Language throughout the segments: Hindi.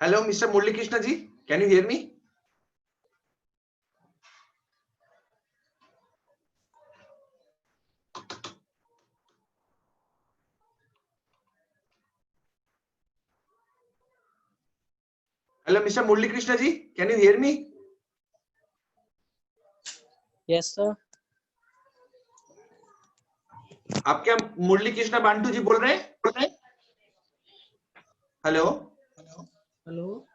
Hello, Mr. Murli Krishna ji. Can you hear me? Hello, Mr. Murli Krishna ji. Can you hear me? Yes, sir. आप क्या मुरली कृष्णा बांटू जी बोल रहे हैं? Hello, hello.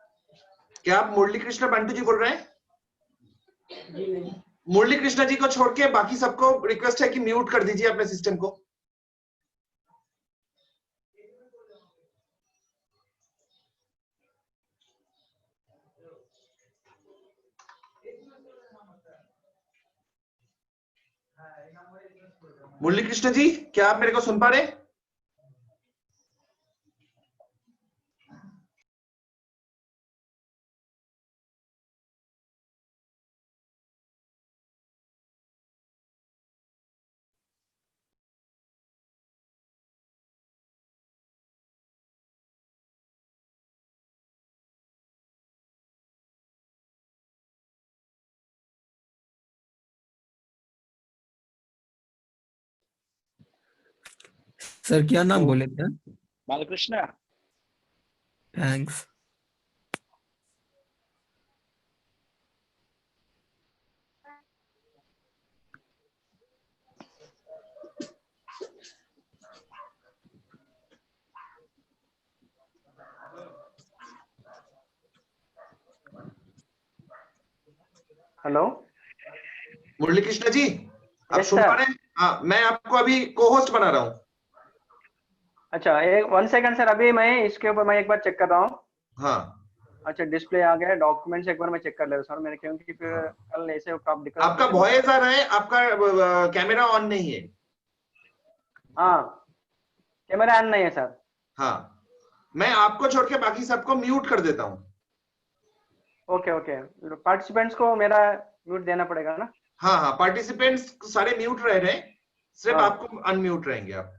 क्या आप मुरली कृष्णा बांटू जी बोल रहे हैं? जी नहीं। मुरली कृष्णा जी को छोड़ के बाकी सबको रिक्वेस्ट है कि म्यूट कर दीजिए अपने सिस्टम को। मुरली कृष्ण जी, क्या आप मेरे को सुन पा रहे हैं? सर क्या नाम बोले थे? बालकृष्ण। थैंक्स। हेलो मुरली कृष्ण जी, आप यस सुन पा सर। रहे हैं? हाँ, मैं आपको अभी को होस्ट बना रहा हूँ। अच्छा एक 1 सेकंड सर, अभी मैं इसके ऊपर मैं एक बार चेक कर रहा हूँ। हाँ, अच्छा डिस्प्ले आ गया, डॉक्यूमेंट्स एक बार मैं चेक कर ले रहा हूँ सर मेरे, क्योंकि फिर हाँ। कल ऐसे आप दिक्कत आपका होती है। वॉइस आ रहा है, आपका कैमरा ऑन नहीं है। हाँ कैमरा ऑन नहीं है सर। हाँ, मैं आपको छोड़ के बाकी सबको म्यूट कर देता हूँ। ओके ओके, पार्टिसिपेंट्स को मेरा म्यूट देना पड़ेगा ना? हाँ हाँ, पार्टिसिपेंट्स सारे म्यूट रह रहे हैं, सिर्फ हाँ। आपको अनम्यूट रहेंगे आप।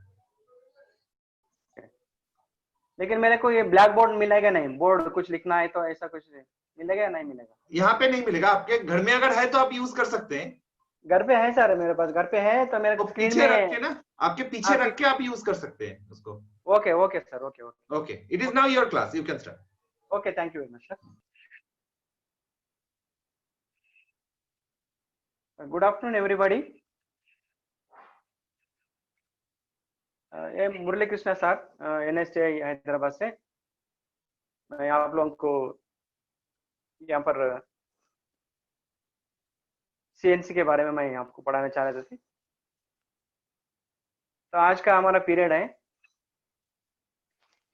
लेकिन मेरे को ये ब्लैक बोर्ड मिलेगा नहीं, बोर्ड कुछ लिखना है तो ऐसा कुछ मिलेगा या नहीं मिलेगा? यहाँ पे नहीं मिलेगा, आपके घर में अगर है तो आप यूज कर सकते हैं। घर पे है सर, मेरे पास घर पे है तो मेरे तो स्क्रीन पीछे रख में। के ना, आपके पीछे हाँ रख के आप यूज कर सकते हैं उसको। Okay okay sir, okay okay okay, it is now your class, you can start. Okay, thank you very much sir. Good afternoon everybody. ये मुरली कृष्णा सर, एनएसए हैदराबाद से। मैं आप लोगों को यहाँ पर सीएनसी के बारे में मैं आपको पढ़ाना चाह रहा था। तो आज का हमारा पीरियड है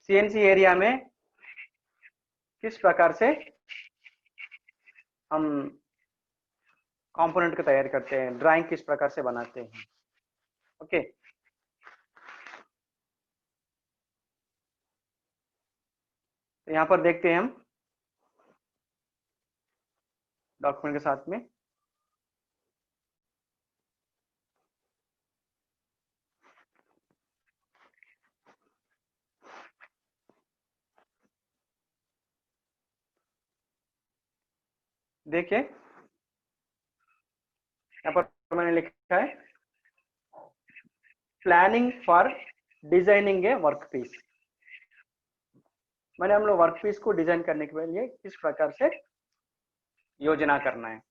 सीएनसी एरिया में किस प्रकार से हम कंपोनेंट को तैयार करते हैं, ड्राइंग किस प्रकार से बनाते हैं। ओके तो यहाँ पर देखते हैं हम डॉक्यूमेंट के साथ में। देखिए यहाँ पर मैंने लिखा है planning for designing a work piece. मैंने हम लोग वर्क पीस को डिजाइन करने के लिए किस प्रकार से योजना करना है।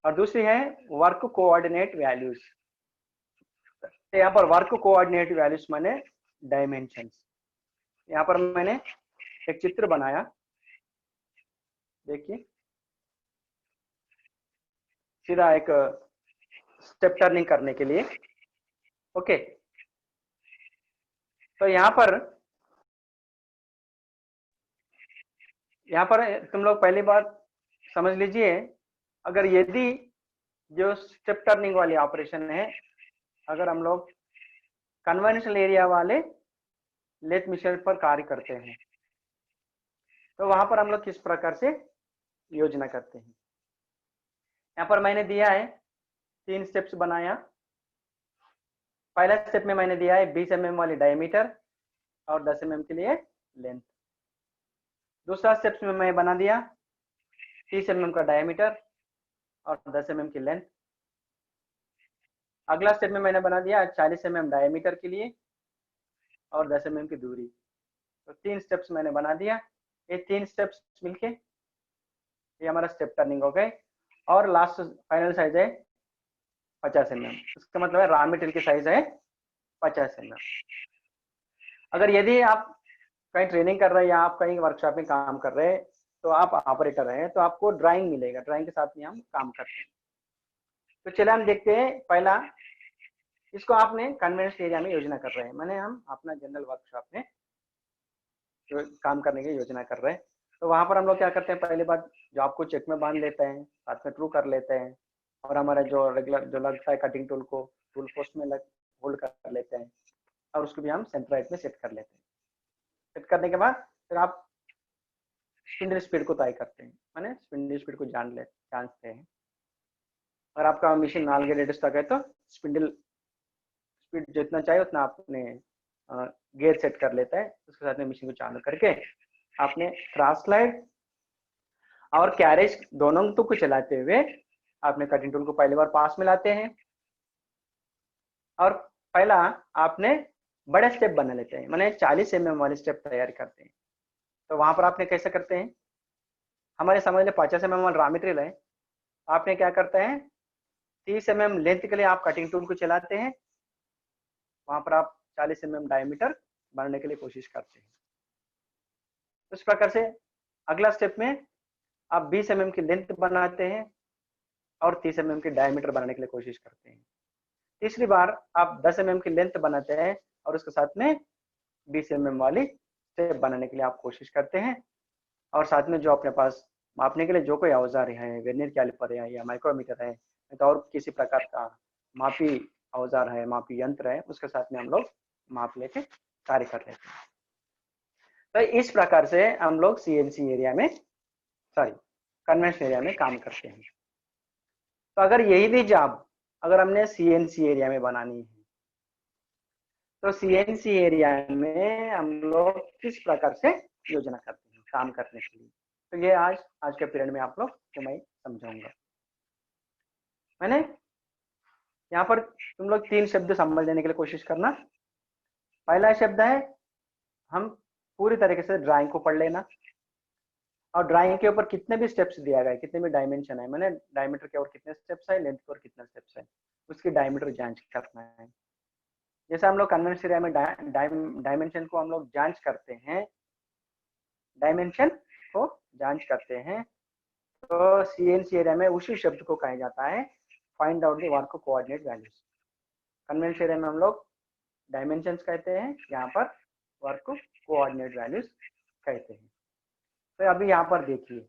और दूसरी है वर्क कोऑर्डिनेट वैल्यूज। तो यहाँ पर वर्क कोऑर्डिनेट वैल्यूज माने डायमेंशंस। यहाँ पर मैंने एक चित्र बनाया, देखिए सीधा एक स्टेप टर्निंग करने के लिए। ओके तो यहाँ पर तुम लोग पहली बात समझ लीजिए, अगर यदि जो स्टेप टर्निंग वाली ऑपरेशन है, अगर हम लोग कन्वेंशनल एरिया वाले लेथ मशीन पर कार्य करते हैं तो वहां पर हम लोग किस प्रकार से योजना करते हैं। यहाँ पर मैंने दिया है 3 स्टेप्स बनाया। पहला स्टेप में मैंने दिया है 20 mm वाली डायमीटर और 10 mm के लिए लेंथ। दूसरा स्टेप्स में मैं बना दिया 30 mm का डायमीटर और 10 mm की लेंथ। अगला स्टेप में मैंने बना दिया 40 mm डायमीटर के लिए और 10 mm की दूरी। तो 3 स्टेप्स मैंने बना दिया। ये 3 स्टेप्स मिलके ये हमारा स्टेप टर्निंग हो गए। और लास्ट फाइनल साइज है 50 mm। इसका मतलब है रॉ मटेरियल की साइज है 50 mm। अगर यदि आप कहीं ट्रेनिंग कर रहे हैं या आप कहीं वर्कशॉप में काम कर रहे हैं तो आप ऑपरेटर हैं तो आपको ड्राइंग मिलेगा, ड्राइंग के साथ में हम काम करते हैं। तो चलिए हम देखते हैं। पहला इसको आपने कन्वेंशनल एरिया में योजना कर रहे हैं, माने हम अपना जनरल वर्कशॉप में जो काम करने की योजना कर रहे हैं। तो वहां पर हम लोग क्या करते हैं, पहली बात जॉब को चेक में बांध लेते हैं, साथ में ट्रू कर लेते हैं और हमारा जो रेगुलर जो लगता है कटिंग टूल को टूल पोस्ट में होल्ड कर लेते हैं और उसको भी हम सेंटराइट में सेट कर लेते हैं। सेट करने के बाद फिर आप स्पिंडल स्पीड को तय करते हैं, माने स्पिंडल स्पीड को जानते हैं। अगर आपका मशीन नाल गेट स्टॉक है तो स्पिंडल स्पीड जितना चाहिए उतना आपने गियर सेट कर लेता है। उसके साथ में मशीन को चालू करके आपने क्रॉस स्लाइड और कैरेज दोनों को चलाते हुए आपने कटिंग टूल को पहली बार पास में लाते हैं और पहला आपने बड़े स्टेप बना लेते हैं, माने 40 mm वाले स्टेप तैयार करते हैं। तो वहां पर आपने कैसे करते हैं, हमारे समझ ले 50 mm वाला रॉ मटेरियल है, आपने क्या करते हैं 30 mm लेंथ के लिए आप कटिंग टूल को चलाते हैं, वहां पर आप 40 mm डायमीटर बनाने के लिए कोशिश करते हैं। इस प्रकार से अगला स्टेप में आप 20 mm की लेंथ बनाते हैं और 30 mm की डायमीटर बनाने के लिए कोशिश करते हैं। तीसरी बार आप 10 mm की लेंथ बनाते हैं और उसके साथ में 20 mm वाली स्टेप बनाने के लिए आप कोशिश करते हैं। और साथ में जो अपने पास मापने के लिए जो कोई औजार है, वर्नियर कैलिपर है या माइक्रोमीटर है तो और किसी प्रकार का मापी औजार है, मापी यंत्र है, उसके साथ में हम लोग माप लेके कार्य कर लेते हैं। तो इस प्रकार से हम लोग सीएनसी एरिया में कन्वेंशनल एरिया में काम करते हैं। तो अगर यही भी जॉब अगर हमने सीएनसी एरिया में बनानी है तो सीएनसी एरिया में हम लोग किस प्रकार से योजना करते हैं काम करने के लिए, तो ये आज के पीरियड में आप लोग को मैं समझाऊंगा। मैंने यहाँ पर तुम लोग 3 शब्द समझ लेने के लिए कोशिश करना। पहला शब्द है हम पूरी तरीके से ड्राइंग को पढ़ लेना और ड्राइंग के ऊपर कितने भी स्टेप्स दिया गया है, कितने भी डायमेंशन है, मैंने डायमीटर के और कितने स्टेप्स है, लेंथ के और कितने स्टेप्स है, उसकी डायमीटर जांच करना है। जैसे हम लोग कन्वेंशनल एरिया में डायमेंशन को हम लोग जांच करते हैं, डायमेंशन को जांच करते हैं, तो सीएनसी एरिया में उसी शब्द को कहा जाता है find out the work coordinate values. Conventional area में हम लोग डायमेंशंस कहते हैं, यहाँ पर वर्क कोऑर्डिनेट वैल्यूज कहते हैं। तो अभी यहाँ पर देखिए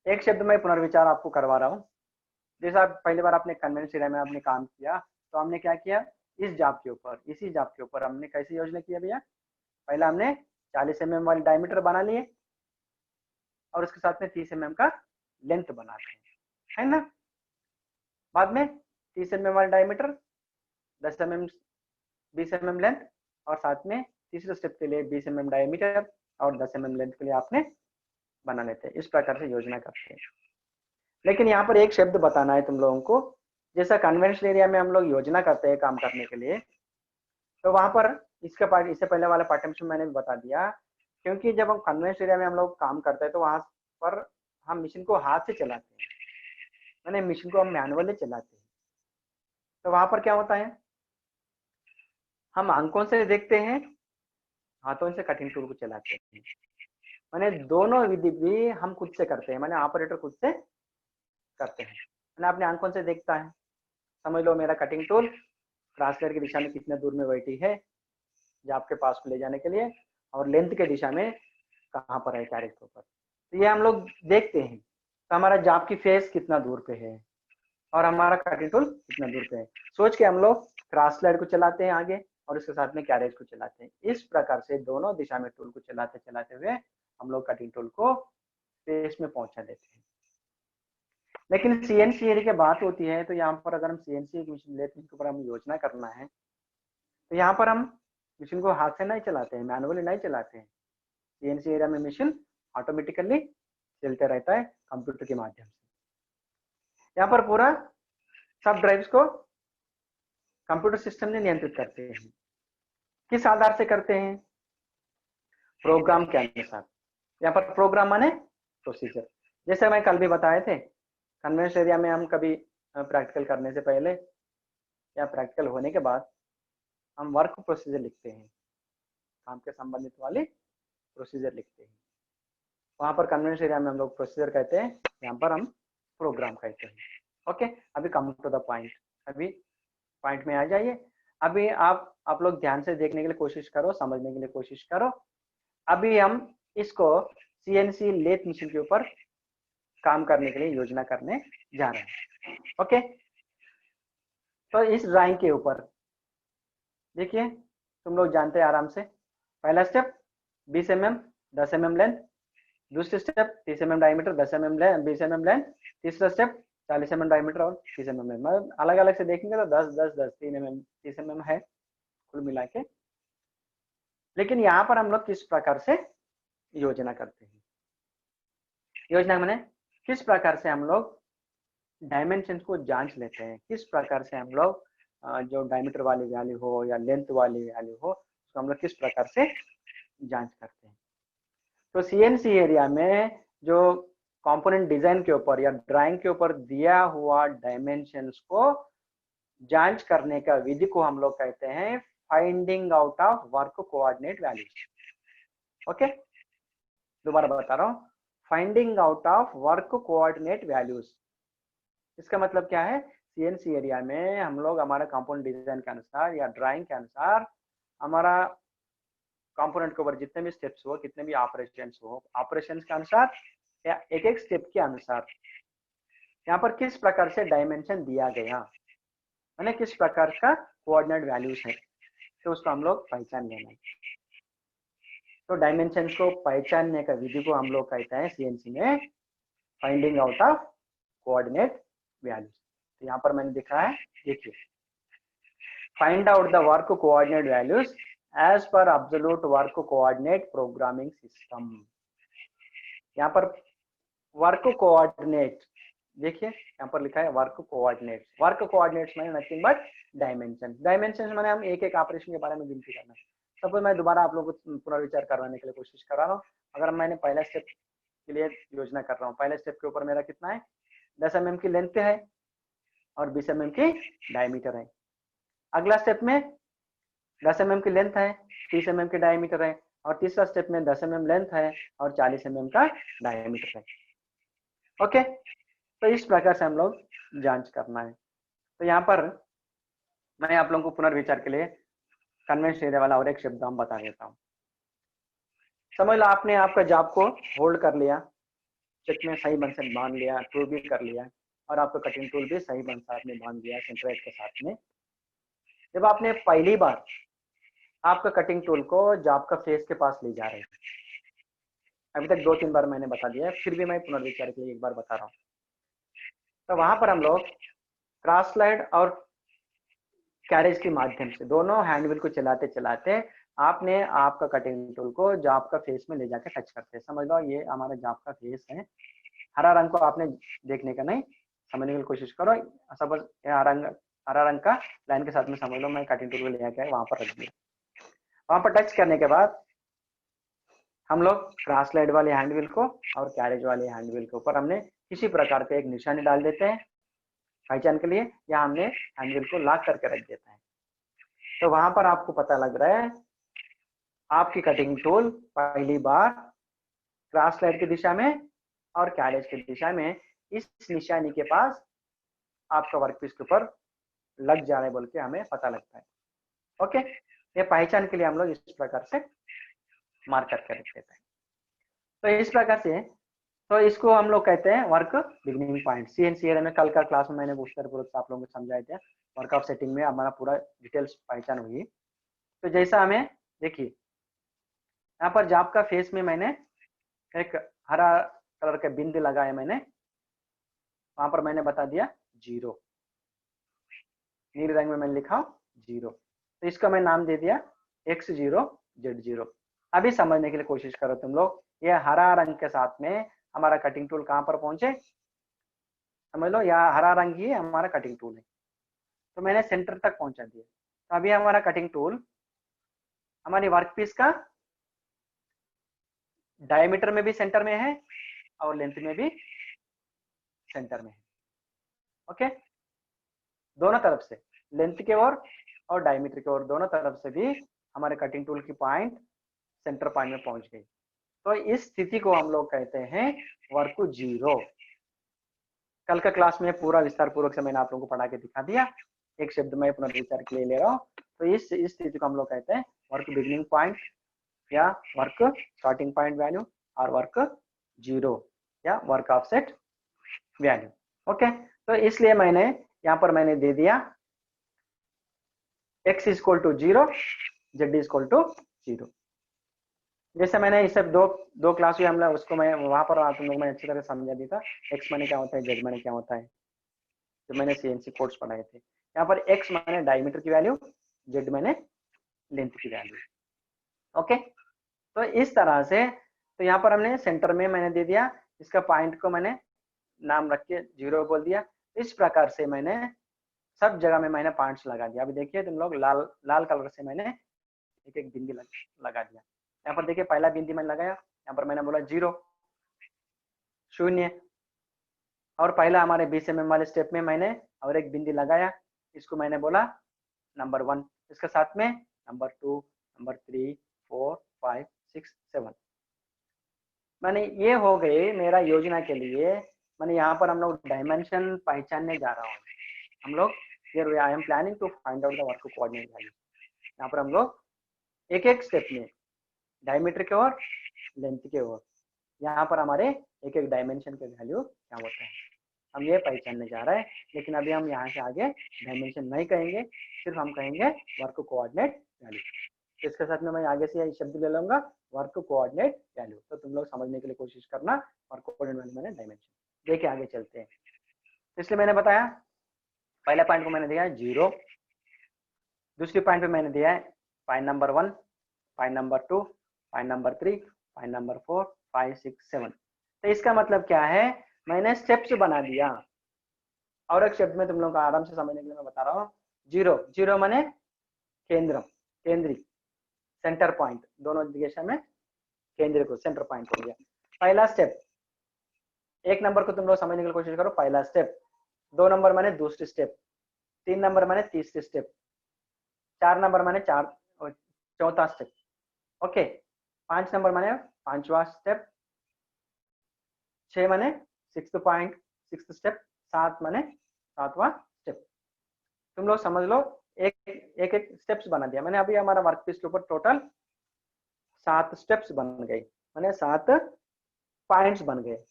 एक शब्द में पुनर्विचार आपको करवा रहा हूँ। जैसा आप पहली बार आपने कन्वेंशनल एरिया में आपने काम किया तो हमने क्या किया, इसी जॉब के ऊपर हमने कैसी योजना किया भैया, पहला हमने 40 mm वाली डायमीटर बना लिए और उसके साथ में 30 mm का लेंथ बनाते हैं, है ना। बाद में 30 mm वाली डायमीटर, 10 mm 20 mm लेंथ और साथ में तीसरे स्टेप के लिए 20 mm डायमीटर और 10 mm लेंथ के लिए आपने बना लेते हैं। इस प्रकार से योजना करते हैं। लेकिन यहाँ पर एक शब्द बताना है तुम लोगों को, जैसा कन्वेंशनल एरिया में हम लोग योजना करते हैं काम करने के लिए, तो वहां पर इससे पहले वाला पाठ्यांश में मैंने भी बता दिया, क्योंकि जब हम कन्वेंशनल एरिया में हम लोग काम करते हैं तो वहां पर हम मशीन को हाथ से चलाते हैं, मैंने मशीन को हम मैनुअली चलाते हैं। तो वहां पर क्या होता है, हम आंखों से देखते हैं, हाथों से कटिंग टूल को चलाते हैं, मैंने दोनों विधि भी हम खुद से करते हैं, मैंने ऑपरेटर खुद से करते हैं। मैंने अपने आंखों से देखता है, समझ लो मेरा कटिंग टूल क्रॉसलेट की दिशा में कितने दूर में बैठी है जॉब के पास को ले जाने के लिए, और लेंथ के दिशा में कहाँ पर है कैरेज के ऊपर, तो ये हम लोग देखते हैं। तो हमारा जॉब की फेस कितना दूर पे है और हमारा कटिंग टूल कितना दूर पे है, सोच के हम लोग क्रॉसलेट को चलाते हैं आगे और उसके साथ में कैरेज को चलाते हैं। इस प्रकार से दोनों दिशा में टूल को चलाते चलाते हुए हम लोग कटिंग टूल को फेस में पहुंचा देते हैं। लेकिन सीएनसी एरिया की बात होती है तो यहाँ पर अगर हम सीएनसी मशीन लेते हैं, इसके ऊपर हम योजना करना है, तो यहाँ पर हम मशीन को हाथ से नहीं चलाते हैं, मैनुअली नहीं चलाते हैं, सीएनसी एरिया में मशीन ऑटोमेटिकली चलते रहता है कंप्यूटर के माध्यम से। यहाँ पर पूरा सब ड्राइव्स को कंप्यूटर सिस्टम ने नियंत्रित करते हैं। किस आधार से करते हैं? प्रोग्राम के अनुसार। यहाँ पर प्रोग्राम माने प्रोसीजर। जैसे मैं कल भी बताए थे, कन्वेंशन एरिया में हम कभी प्रैक्टिकल करने से पहले या प्रैक्टिकल होने के बाद हम वर्क प्रोसीजर लिखते हैं, काम के संबंधित वाले प्रोसीजर लिखते हैं। वहां पर कन्वेंशन एरिया में हम लोग प्रोसीजर कहते हैं, यहाँ पर हम प्रोग्राम कहते हैं। ओके, अभी कम टू द पॉइंट, अभी पॉइंट में आ जाइए। अभी आप लोग ध्यान से देखने के लिए कोशिश करो, समझने के लिए कोशिश करो। अभी हम इसको सीएनसी लेथ मशीन के ऊपर काम करने के लिए योजना करने जा रहे हैं। ओके, तो इस ड्राइंग के ऊपर देखिए, तुम लोग जानते हैं आराम से। पहला स्टेप 20 mm 10 mm लेंथ, दूसरा step 30 mm diameter 10 mm length 20 mm length, तीसरा स्टेप 40 mm डायमीटर और 30 mm लेंथ। मतलब अलग अलग से देखेंगे तो 10 10 10 3 mm 30 mm है कुल मिला के। लेकिन यहाँ पर हम लोग किस प्रकार से योजना करते हैं? योजना माने किस प्रकार से हम लोग डायमेंशन को जांच लेते हैं, किस प्रकार से हम लोग जो डायमीटर वाली वैल्यू हो या लेंथ वाली वैल्यू हो उसको हम लोग किस प्रकार से जांच करते हैं। तो सीएनसी एरिया में जो कंपोनेंट डिजाइन के ऊपर या ड्राइंग के ऊपर दिया हुआ डायमेंशंस को जांच करने का विधि को हम लोग कहते हैं finding out of work coordinate values. Okay, दोबारा बता रहा हूँ, finding out of work coordinate values. इसका मतलब क्या है? सीएनसी एरिया में हम लोग हमारे कंपोनेंट डिजाइन के अनुसार या ड्राइंग के अनुसार हमारा कंपोनेंट के ऊपर जितने भी स्टेप्स हो, कितने भी ऑपरेशंस हो, ऑपरेशंस के अनुसार या एक एक स्टेप के अनुसार यहाँ पर किस प्रकार से डायमेंशन दिया गया, माने किस प्रकार का कोऑर्डिनेट वैल्यूज है, तो उसको हम लोग पहचान लेना है। तो डायमेंशन को पहचानने का विधि को हम लोग कहते हैं सीएनसी में finding out of coordinate values. तो यहाँ पर मैंने दिखा है, देखिए, find out the work coordinate values as per absolute work coordinate programming system. यहाँ पर वर्क कोऑर्डिनेट देखिए, यहाँ पर लिखा है वर्क कोऑर्डिनेट। वर्क कोऑर्डिनेट्स माने नथिंग बट डायमेंशन। डायमेंशन माने हम एक एक ऑपरेशन के बारे में गिनती करना है। सपोज मैं दोबारा आप लोगों को पुनर्विचार करवाने के लिए कोशिश कर रहा हूँ। अगर मैंने पहला स्टेप के लिए योजना कर रहा हूँ, पहले स्टेप के ऊपर मेरा कितना है, 10 mm की लेंथ है और 20 mm की डायमीटर है। अगला स्टेप में 10 mm की लेंथ है, 30 mm की डायमीटर है, और तीसरा स्टेप में 10 mm लेंथ है और 40 mm का डायमीटर है। ओके, तो इस प्रकार से हम लोग जांच करना है। तो यहाँ पर मैं आप लोगों को पुनर्विचार के लिए कन्वेंशन एरिया वाला और एक शब्द हम बता देता हूँ। समझ लो आपने आपका जॉब को होल्ड कर लिया, चेक में सही बन से बांध लिया, टूल भी कर लिया, और आपका कटिंग टूल भी सही बन साथ में बांध दिया सेंट्रोइड के साथ में। जब आपने पहली बार आपका कटिंग टूल को जॉब का फेस के पास ले जा रहे हैं, अभी तक 2-3 बार मैंने बता दिया है, फिर भी मैं पुनर्विचार के लिए एक बार बता रहा हूँ। तो वहां पर हम लोग क्रॉस स्लाइड और कैरेज के माध्यम से दोनों हैंडविल को चलाते चलाते आपने आपका कटिंग टूल को जॉब का फेस में ले जाकर टच करते हैं। समझ लो ये हमारा जॉब का फेस है। हरा रंग को आपने देखने का नहीं, समझने की कोशिश करो। सपोज हरा रंग का लाइन के साथ में समझ लो मैं कटिंग टूल को ले जाकर वहां पर रख दिया। वहां पर टच करने के बाद हम लोग क्रॉस स्लाइड वाले हैंडविल को और कैरेज वाले हैंडविल के ऊपर हमने किसी प्रकार का एक निशानी डाल देते हैं पहचान के लिए, या हमने हैंडविल को लॉक करके रख देता है। तो वहां पर आपको पता लग रहा है आपकी कटिंग टूल पहली बार क्रॉस स्लाइड की दिशा में और कैरेज की दिशा में इस निशानी के पास आपका वर्कपीस के ऊपर लग जा रहा है बोल के हमें पता लगता है। ओके, ये पहचान के लिए हम लोग इस प्रकार से मार्क करके रख देते हैं। तो इस प्रकार से, तो इसको हम लोग कहते हैं work beginning point. CNC area में कल का क्लास में मैंने विस्तारपूर्वक आप लोगों को समझाए थे। वर्क ऑफ सेटिंग में हमारा पूरा डिटेल्स पहचान हुई। तो जैसा हमें देखिए यहाँ पर जॉब का फेस में मैंने एक हरा कलर का बिंदु लगाया, मैंने वहां पर मैंने बता दिया 0, नीले रंग में मैंने लिखा 0। तो इसका मैं नाम दे दिया X0 Z0। अभी समझने के लिए कोशिश करो तुम लोग। ये हरा रंग के साथ में हमारा कटिंग टूल कहाँ पर पहुंचे, समझ लो, यहाँ हरा रंग ही हमारा कटिंग टूल है, तो मैंने सेंटर तक पहुंचा दिया। तो अभी हमारा कटिंग टूल हमारी वर्क पीस का डायमीटर में भी सेंटर में है और लेंथ में भी सेंटर में है। ओके, दोनों तरफ से, लेंथ के ओर और डायमीटर के ओर, दोनों तरफ से भी हमारे कटिंग टूल की पॉइंट सेंटर पॉइंट में पहुंच गई। तो इस स्थिति को हम लोग कहते हैं वर्क 0। कल का क्लास में पूरा विस्तार पूर्वक से मैंने आप लोगों को पढ़ा के दिखा दिया, एक शब्द में पुनर्विचार के लिए ले रहा हूँ। तो इस स्थिति को हम लोग कहते हैं वर्क बिगिनिंग पॉइंट या वर्क स्टार्टिंग पॉइंट वैल्यू और वर्क 0 या वर्क ऑफसेट वैल्यू। ओके, तो इसलिए मैंने यहाँ पर मैंने दे दिया x = 0, z = 0। जैसे मैंने इसे दो क्लास हुई हमने, उसको मैं वहां पर तुम लोग मैं अच्छी तरह समझा दिया था, x माने क्या होता है, z माने क्या होता है, तो मैंने CNC कोड्स पढ़ाए थे। यहाँ पर x माने डायमीटर की वैल्यू, z माने लेंथ की वैल्यू। ओके, तो इस तरह से, तो यहाँ पर हमने सेंटर में मैंने दे दिया, इसका पॉइंट को मैंने नाम रख के 0 बोल दिया। इस प्रकार से मैंने सब जगह में मैंने पॉइंट्स लगा दिया। अभी देखिए तुम लोग, लाल कलर से मैंने एक एक बिंदी लगा दिया। यहाँ पर देखिए पहला बिंदी मैंने लगाया, यहाँ पर मैंने बोला 0 0, और पहला हमारे BCMM वाले स्टेप में मैंने और एक बिंदी लगाया, इसको मैंने बोला नंबर 1। इसके साथ में नंबर 2, नंबर 3, 4, 5, 6, 7। मैंने ये हो गए मेरा योजना के लिए। मैंने यहाँ पर हम लोग डायमेंशन पहचानने जा रहा हूँ। हम लोग here I am planning to find out the work coordinate value। यहाँ पर हम लोग एक एक स्टेप में डायमीटर के ओर, लेंथ के ओर, यहाँ पर हमारे एक एक डायमेंशन के वैल्यू क्या होता है हम ये पहचानने जा रहे हैं। लेकिन अभी हम यहाँ से आगे डायमेंशन नहीं कहेंगे, सिर्फ हम कहेंगे वर्क कोऑर्डिनेट वैल्यू। इसके साथ में मैं आगे से यही शब्द ले लूंगा, वर्क कोऑर्डिनेट वैल्यू। तो तुम लोग समझने के लिए कोशिश करना, वर्क कोऑर्डिनेट वैल्यू मैंने डायमेंशन। देखिए आगे चलते हैं। इसलिए मैंने बताया पहले पॉइंट को मैंने दिया है 0, दूसरी पॉइंट पे मैंने दिया है point number 1, point number 2, point number 3, point number 4, 5, 6, 7। तो इसका मतलब क्या है, मैंने स्टेप्स बना दिया। और एक शब्द में तुम लोगों को आराम से समझने के लिए मैं बता रहा हूँ, 0 माने केंद्री, सेंटर पॉइंट, दोनों दिशा में केंद्र को सेंटर पॉइंट हो गया। पहला स्टेप, 1 नंबर को तुम लोग समझने की कोशिश करो, पहला स्टेप। 2 नंबर माने दूसरी स्टेप, 3 नंबर माने तीसरी स्टेप, 4 नंबर माने चौथा स्टेप। ओके, 5 नंबर माने 5वां स्टेप, 6 माने 6th स्टेप, 7 माने 7वां स्टेप। तुम लोग समझ लो, एक स्टेप्स बना दिया मैंने। अभी हमारा वर्कपीस के ऊपर टोटल 7 स्टेप्स बन गए, माने 7 पॉइंट्स बन गए।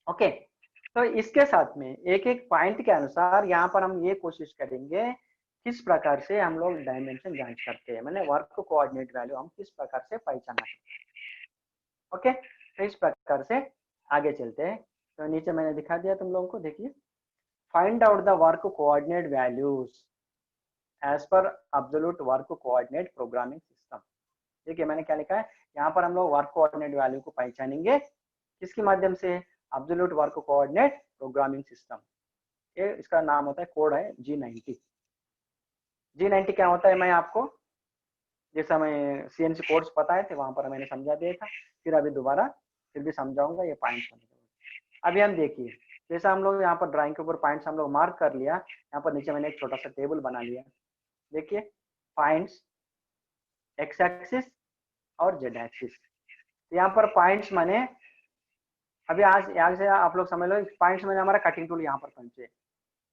ओके, तो इसके साथ में एक एक पॉइंट के अनुसार यहाँ पर हम ये कोशिश करेंगे किस प्रकार से हम लोग डायमेंशन जांच करते हैं, मैंने वर्क कोऑर्डिनेट वैल्यू हम किस प्रकार से पहचाना सकते हैं। ओके, तो इस प्रकार से आगे चलते हैं। तो नीचे मैंने दिखा दिया तुम लोगों को, देखिए, find out the work coordinate values as per absolute work coordinate programming system. देखिए मैंने क्या लिखा है, यहाँ पर हम लोग वर्क कोऑर्डिनेट वैल्यू को पहचानेंगे किसके माध्यम से, absolute work coordinate programming system. ये इसका नाम होता है, कोड है G90। G90 क्या होता है, मैं आपको जैसा मैं CNC कोड्स बताए थे वहां पर मैंने समझा दिया था, फिर अभी दोबारा फिर भी समझाऊंगा ये पॉइंट्स। अभी हम देखिए, जैसा हम लोग यहाँ पर ड्राइंग के ऊपर पॉइंट्स हम लोग मार्क कर लिया, यहाँ पर नीचे मैंने एक छोटा सा टेबल बना लिया। देखिए पॉइंट्स x एक्सिस और z एक्सिस। यहाँ पर पॉइंट्स माने, अभी यहाँ से आप लोग समझ लो, पॉइंट्स में हमारा कटिंग टूल यहाँ पर पहुंचे।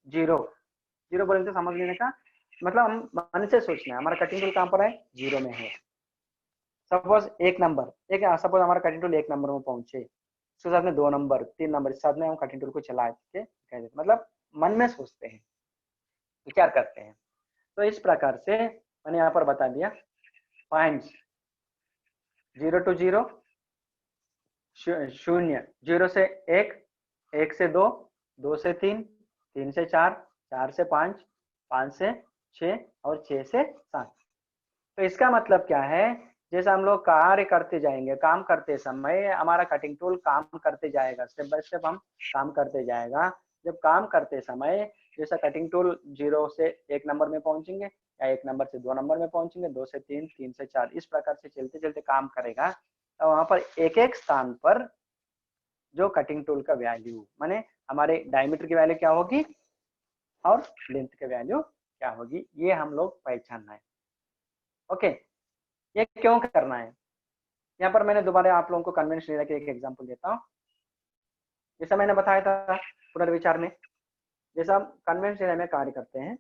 0 बोले तो समझ लेने का मतलब, हम मन से सोचना है हमारा कटिंग टूल कहाँ पर है, 0 में है। सपोज सपोज हमारा कटिंग टूल 1 नंबर में पहुंचे, उसके साथ में 2 नंबर 3 नंबर, इस साथ में हम कटिंग टूल को चला के कह देते, मतलब मन में सोचते हैं, विचार करते हैं। तो इस प्रकार से मैंने यहाँ पर बता दिया, पॉइंट्स 0 to 0, 0 से 1, 1 से 2, 2 से 3, 3 से 4, 4 से 5, 5 से 6 और 6 से 7। तो इसका मतलब क्या है, जैसे हम लोग कार्य करते जाएंगे, काम करते समय हमारा कटिंग टूल काम करते जाएगा, स्टेप बाय स्टेप हम काम करते जाएगा। जब काम करते समय जैसा कटिंग टूल 0 से 1 नंबर में पहुंचेंगे या 1 नंबर से 2 नंबर में पहुंचेंगे, 2 से 3, 3 से 4, इस प्रकार से चलते चलते काम करेगा। तो वहां पर एक एक स्थान पर जो कटिंग टूल का वैल्यू माने हमारे डायमीटर की वैल्यू क्या होगी और लेंथ की वैल्यू क्या होगी, ये हम लोग पहचानना है। ओके, ये क्यों करना है? यहाँ पर मैंने दोबारा आप लोगों को कन्वेंशन एरिया के एक एग्जांपल देता हूँ। जैसा मैंने बताया था पुनर्विचार में, जैसा हम कन्वेंशन एरिया में कार्य करते हैं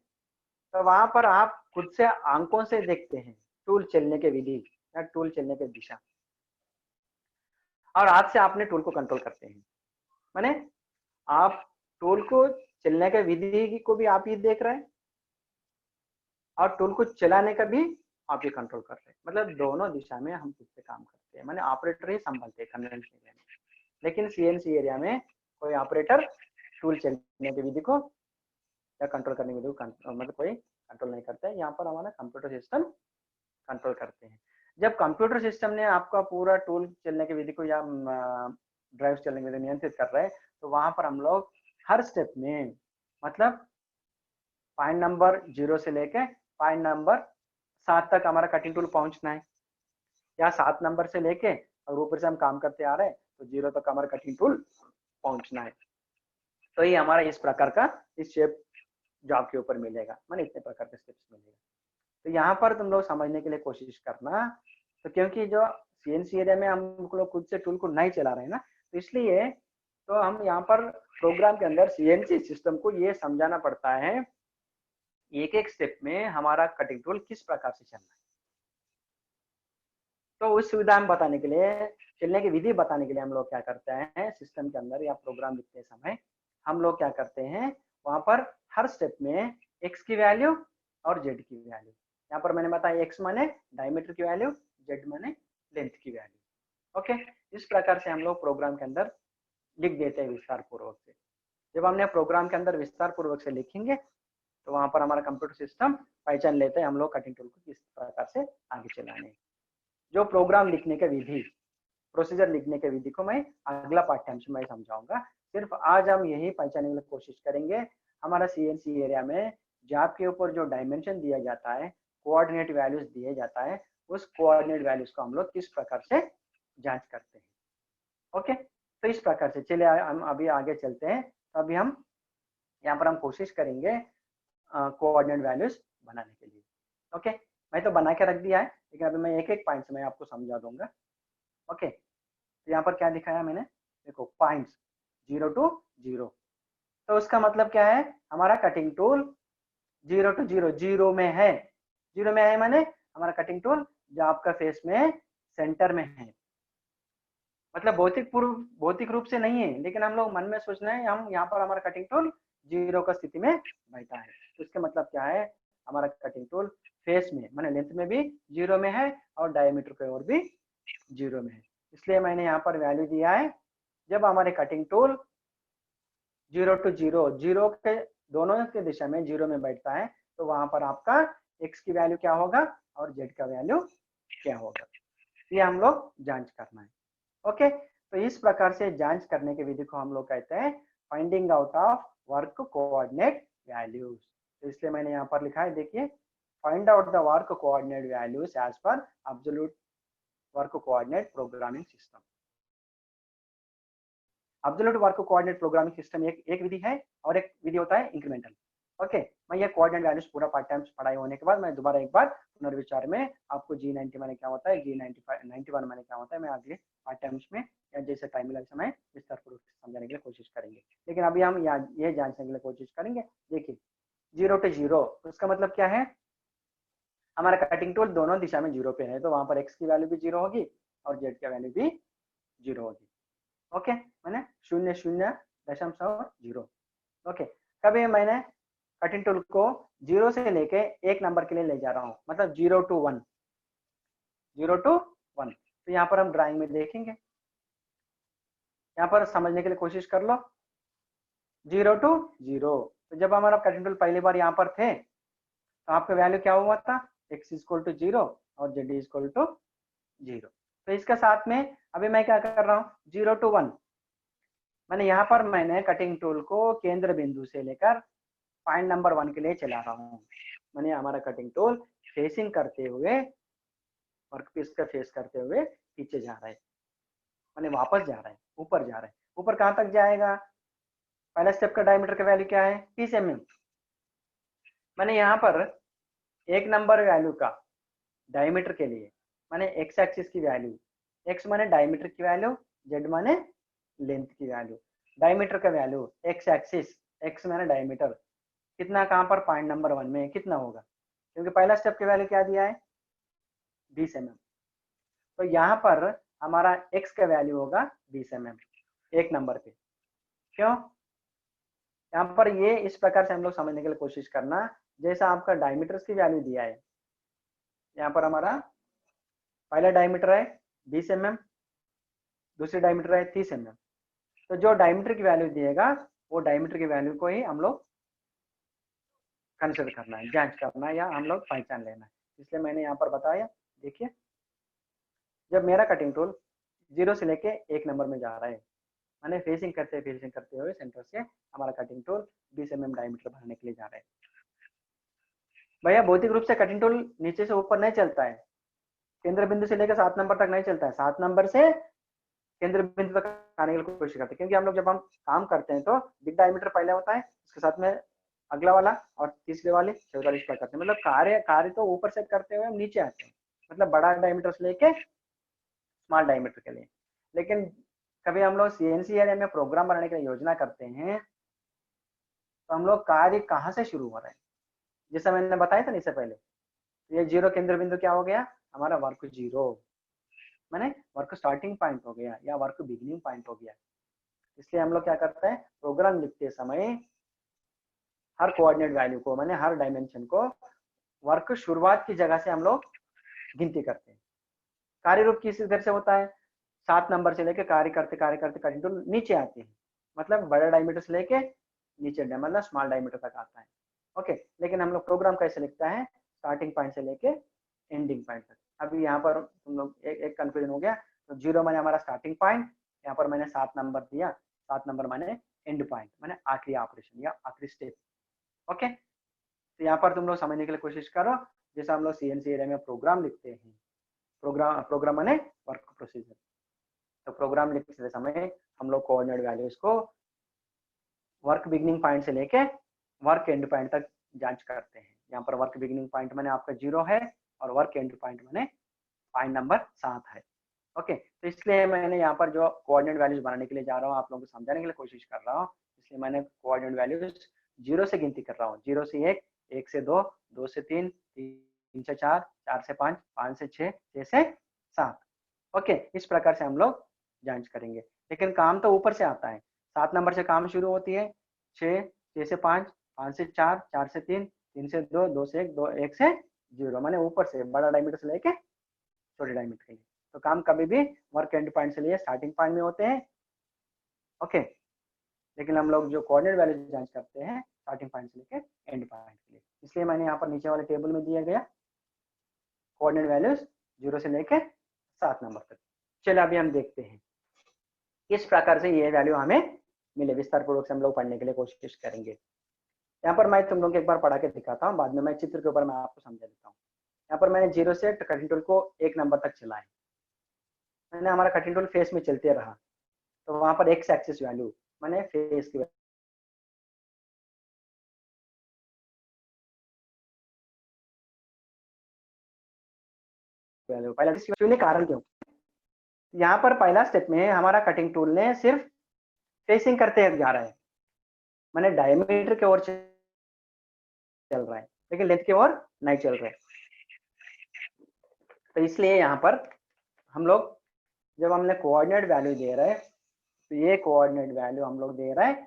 तो वहां पर आप खुद से आंखों से देखते हैं टूल चलने के विधि या टूल चलने की दिशा, और हाथ से आपने टूल को कंट्रोल करते हैं। माने आप टूल को चलने के विधि को भी आप ही देख रहे हैं और टूल को चलाने का भी आप ही कंट्रोल कर रहे हैं। मतलब दोनों दिशा में हम खुद से काम करते हैं, माने ऑपरेटर ही संभालते हैं कन्वेंशन एरिया में। लेकिन सीएनसी एरिया में कोई ऑपरेटर टूल चलने की विधि को या कंट्रोल करने की विधि को मतलब कोई कंट्रोल नहीं करता है। यहाँ पर हमारा कंप्यूटर सिस्टम कंट्रोल करते हैं। जब कंप्यूटर सिस्टम ने आपका पूरा टूल चलने की विधि को या ड्राइव चलने की विधि नियंत्रित कर रहा है, तो वहां पर हम लोग हर स्टेप में मतलब पॉइंट नंबर 0 से लेके पॉइंट नंबर 7 तक हमारा कटिंग टूल पहुंचना है, या 7 नंबर से लेके और ऊपर से हम काम करते आ रहे हैं तो 0 तक हमारा कटिंग टूल पहुंचना है। तो ये हमारा इस प्रकार का इस शेप जॉब के ऊपर मिलेगा, माने इतने प्रकार के स्टेप्स मिलेगा। तो यहाँ पर तुम लोग समझने के लिए कोशिश करना, तो क्योंकि जो सीएनसी एरिया में हम लोग खुद से टूल को नहीं चला रहे हैं ना, तो इसलिए तो हम यहाँ पर प्रोग्राम के अंदर सीएनसी सिस्टम को ये समझाना पड़ता है एक एक स्टेप में हमारा कटिंग टूल किस प्रकार से चलना है। तो उस सुविधा में बताने के लिए, चलने की विधि बताने के लिए हम लोग क्या करते हैं सिस्टम के अंदर या प्रोग्राम लिखते समय हम लोग क्या करते हैं, वहां पर हर स्टेप में एक्स की वैल्यू और जेड की वैल्यू, यहाँ पर मैंने बताया एक्स माने डायमीटर की वैल्यू, जेड माने लेंथ की वैल्यू। ओके, इस प्रकार से हम लोग प्रोग्राम के अंदर लिख देते हैं विस्तार पूर्वक से। जब हमने प्रोग्राम के अंदर विस्तार पूर्वक से लिखेंगे तो वहां पर हमारा कंप्यूटर सिस्टम पहचान लेते हैं हम लोग कटिंग टूल को किस प्रकार से आगे चलाने। जो प्रोग्राम लिखने के विधि, प्रोसीजर लिखने के विधि को मैं अगला पाठ्यांश में समझाऊंगा। सिर्फ आज हम यही पहचानने की कोशिश करेंगे हमारा सीएनसी एरिया में जॉब के ऊपर जो डायमेंशन दिया जाता है, कोऑर्डिनेट वैल्यूज दिए जाता है, उस कोऑर्डिनेट वैल्यूज को हम लोग किस प्रकार से जांच करते हैं। ओके, तो इस प्रकार से चलिए हम अभी आगे चलते हैं। तो अभी हम यहाँ पर हम कोशिश करेंगे कोऑर्डिनेट वैल्यूज बनाने के लिए। ओके, मैं तो बना के रख दिया है, लेकिन अभी मैं एक एक पॉइंट से मैं आपको समझा दूंगा। ओके, तो यहाँ पर क्या दिखाया मैंने, देखो पॉइंट्स 0 to 0, तो उसका मतलब क्या है, हमारा कटिंग टूल 0 to 0 0 में है। 0 में है माने हमारा कटिंग टूल जो आपका फेस में सेंटर में है, मतलब भौतिक रूप से नहीं है, लेकिन हम लोग मन में सोचना है हम यहाँ पर हमारा कटिंग टूल 0 का स्थिति में बैठा है। तो इसका मतलब क्या है, हमारा कटिंग टूल फेस में माने लेंथ में भी 0 में है और डायमीटर पे और भी 0 में है। इसलिए मैंने यहाँ पर वैल्यू दिया है, जब हमारे कटिंग टूल 0 to 0 0 के दोनों के दिशा में 0 में बैठता है, तो वहां पर आपका x की वैल्यू क्या होगा और z का वैल्यू क्या होगा, ये हम लोग जांच करना है। ओके, तो इस प्रकार से जांच करने की विधि को हम लोग कहते हैं finding out of work coordinate values. तो इसलिए मैंने यहाँ पर लिखा है, देखिए, find out the work coordinate values as per absolute work coordinate programming system. Absolute work coordinate programming system एक विधि है और एक विधि होता है इंक्रीमेंटल। ओके, मैं ये कोऑर्डिनेट वैल्यूज पूरा पाठ्यांश पढ़ाई होने के बाद मैं दोबारा एक बार पुनर्विचार में आपको G90 माने क्या होता है, G95 91 माने क्या होता है, मैं अगले पाठ्यांश में या जैसे टाइम मिला समय विस्तार पूर्वक समझाने के लिए कोशिश करेंगे। लेकिन अभी हम ये जांचने के लिए कोशिश करेंगे, देखिए 0 to 0 उसका मतलब क्या है, हमारा कटिंग टूल दोनों दिशा में 0 पे है, तो वहां पर x की वैल्यू भी 0 होगी और z की वैल्यू भी 0 होगी। ओके, मैंने 0 0 दशमलव 0। ओके, कभी मैंने कटिंग टूल को 0 से लेके 1 नंबर के लिए ले जा रहा हूँ, मतलब 0 to 1 0 to 1, तो यहाँ पर हम ड्राइंग में देखेंगे, यहाँ पर समझने के लिए कोशिश कर लो 0 to 0। तो जब हमारा कटिंग टूल पहली बार यहाँ पर थे तो आपका वैल्यू क्या हुआ था, x इक्वल टू 0 और z इक्वल टू 0। तो इसके साथ में अभी मैं क्या कर रहा हूँ, 0 to 1, मैंने यहाँ पर मैंने कटिंग टूल को केंद्र बिंदु से लेकर पॉइंट नंबर 1 के लिए चला रहा हूँ। मैंने हमारा कटिंग टूल फेसिंग करते हुए, वर्कपीस का फेस करते हुए पीछे जा रहा है, मैंने वापस जा रहा है, ऊपर जा रहा है। ऊपर कहाँ तक जाएगा, पहला स्टेप का डायमीटर का वैल्यू क्या है, 30 mm। मैंने यहाँ पर 1 नंबर वैल्यू का डायमीटर के लिए मैंने एक्स एक्सिस की वैल्यू, एक्स माने डायमीटर की वैल्यू, जेड माने लेंथ की वैल्यू। डायमीटर का वैल्यू एक्स एक्सिस, एक्स माने डायमीटर, कितना कहाँ पर पॉइंट नंबर 1 में कितना होगा, क्योंकि पहला स्टेप की वैल्यू क्या दिया है, 20 mm। तो यहाँ पर हमारा एक्स का वैल्यू होगा 20 mm 1 नंबर पे। क्यों, यहाँ पर ये इस प्रकार से हम लोग समझने के लिए कोशिश करना, जैसा आपका डायमीटर की वैल्यू दिया है, यहाँ पर हमारा पहला डायमीटर है 20 mm, दूसरी डायमीटर है 30 mm। तो जो डायमीटर की वैल्यू दिएगा वो डायमीटर की वैल्यू को ही हम लोग कंसिडर करना है, जांच करना है, या हम लोग पहचान लेना है। इसलिए मैंने यहाँ पर बताया, देखिए जब मेरा कटिंग टूल 0 से लेके 1 नंबर में जा रहा है, मैंने फेसिंग करते हुए सेंटर से हमारा कटिंग टूल 20 mm डायमीटर भरने के लिए जा रहा है। भैया भौतिक रूप से कटिंग टूल नीचे से ऊपर नहीं चलता है, केंद्र बिंदु से लेकर 7 नंबर तक नहीं चलता है, 7 नंबर से केंद्र बिंदु तक आने की कोशिश करते हैं। क्योंकि हम लोग जब हम काम करते हैं तो बिग डायमीटर पहले होता है, उसके साथ में अगला वाला और तीसरे वाले, चौथा वाले करते हैं। मतलब कार्य तो ऊपर से करते हुए हम नीचे आते हैं, मतलब बड़ा डायमीटर से लेके स्मॉल डायमीटर के लिए। लेकिन कभी हम लोग सीएनसी एरिया में प्रोग्राम बनाने की योजना करते हैं तो हम लोग कार्य कहाँ से शुरू हो रहे हैं, जैसा मैंने बताया था इससे पहले, ये 0 केंद्र बिंदु क्या हो गया, हमारा वर्क 0 माने वर्क स्टार्टिंग पॉइंट हो गया या वर्क बिगिनिंग पॉइंट हो गया। इसलिए हम लोग क्या करते हैं, प्रोग्राम लिखते समय हर कोऑर्डिनेट वैल्यू को, माने हर डायमेंशन को वर्क शुरुआत की जगह से हम लोग गिनती करते हैं। कार्य रूप किस तरह से होता है, 7 नंबर से लेके कार्य करते कटिंग टूल नीचे आते हैं, मतलब बड़ा डायमीटर से लेके नीचे मतलब स्मॉल डायमीटर तक आता है। ओके, लेकिन हम लोग प्रोग्राम कैसे लिखता है, स्टार्टिंग पॉइंट से लेके एंडिंग पॉइंट तक। अभी यहाँ पर तुम लोग एक कंफ्यूजन हो गया, तो 0 मैंने हमारा स्टार्टिंग पॉइंट, यहाँ पर मैंने 7 नंबर दिया, 7 नंबर मैंने एंड पॉइंट, मैंने आखिरी ऑपरेशन या आखिरी स्टेप। ओके, तो यहाँ पर तुम लोग समझने के लिए कोशिश करो, जैसा हम लोग सीएनसी एरिया में प्रोग्राम लिखते हैं, प्रोग्राम माने वर्क प्रोसीजर। तो प्रोग्राम लिखते समय हम लोग कोऑर्डिनेट वैल्यूज को वर्क बिगिनिंग पॉइंट से लेके वर्क एंड पॉइंट तक जांच करते हैं। यहाँ पर वर्क बिगिनिंग पॉइंट मैंने आपका 0 है और वर्क एंड पॉइंट मैंने पॉइंट नंबर 7 है। ओके, तो इसलिए मैंने यहाँ पर जो कोऑर्डिनेट वैल्यूज बनाने के लिए जा रहा हूँ, आप लोगों को समझाने के लिए कोशिश कर रहा हूँ, इसलिए मैंने कोऑर्डिनेट वैल्यूज 0 से गिनती कर रहा हूँ, 0 से 1, 1 से 2, 2 से 3, 3 से 4, 4 से 5, 5 से 6, 6 से 7। ओके, इस प्रकार से हम लोग जांच करेंगे। लेकिन काम तो ऊपर से आता है, 7 नंबर से काम शुरू होती है, 6, 6 से 5, 5 से 4, 4 से 3, 3 से 2, 2 से 1, 2, 1 से 0, माने ऊपर से बड़ा डायमीटर से लेके छोटे डायमीटर के लिए। तो काम कभी भी वर्क एंड पॉइंट से लिए स्टार्टिंग पॉइंट में होते हैं। ओके, लेकिन हम लोग जो कोऑर्डिनेट वैल्यू जांच करते हैं स्टार्टिंग पॉइंट से लेके एंड पॉइंट के लिए। इसलिए मैंने यहाँ पर नीचे वाले टेबल में दिया गया कोऑर्डिनेट वैल्यूज 0 से लेके 7 नंबर तक। चलिए अभी हम देखते हैं किस प्रकार से ये वैल्यू हमें मिले, विस्तार पूर्वक से हम लोग पढ़ने के लिए कोशिश करेंगे। यहाँ पर मैं तुम लोग एक बार पढ़ा के दिखाता हूँ, बाद में मैं चित्र के ऊपर मैं आपको समझा देता हूँ। यहाँ पर मैंने 0 से कटिंग टूल को 1 नंबर तक चलाया, मैंने हमारा कटिंग टूल फेस में चलते रहा, तो वहां पर एक्स एक्सिस वैल्यू मैंने फेस की वैल्यू पहला कारण क्यों, यहाँ पर पहला स्टेप में हमारा कटिंग टूल ने सिर्फ फेसिंग करते जा रहा है, मैंने डायमीटर की ओर चल रहा है लेकिन लेंथ की ओर नहीं चल रहा है। तो इसलिए यहाँ पर हम लोग जब हमने कोऑर्डिनेट वैल्यू दे रहे हैं तो ये कोऑर्डिनेट वैल्यू हम लोग दे रहे हैं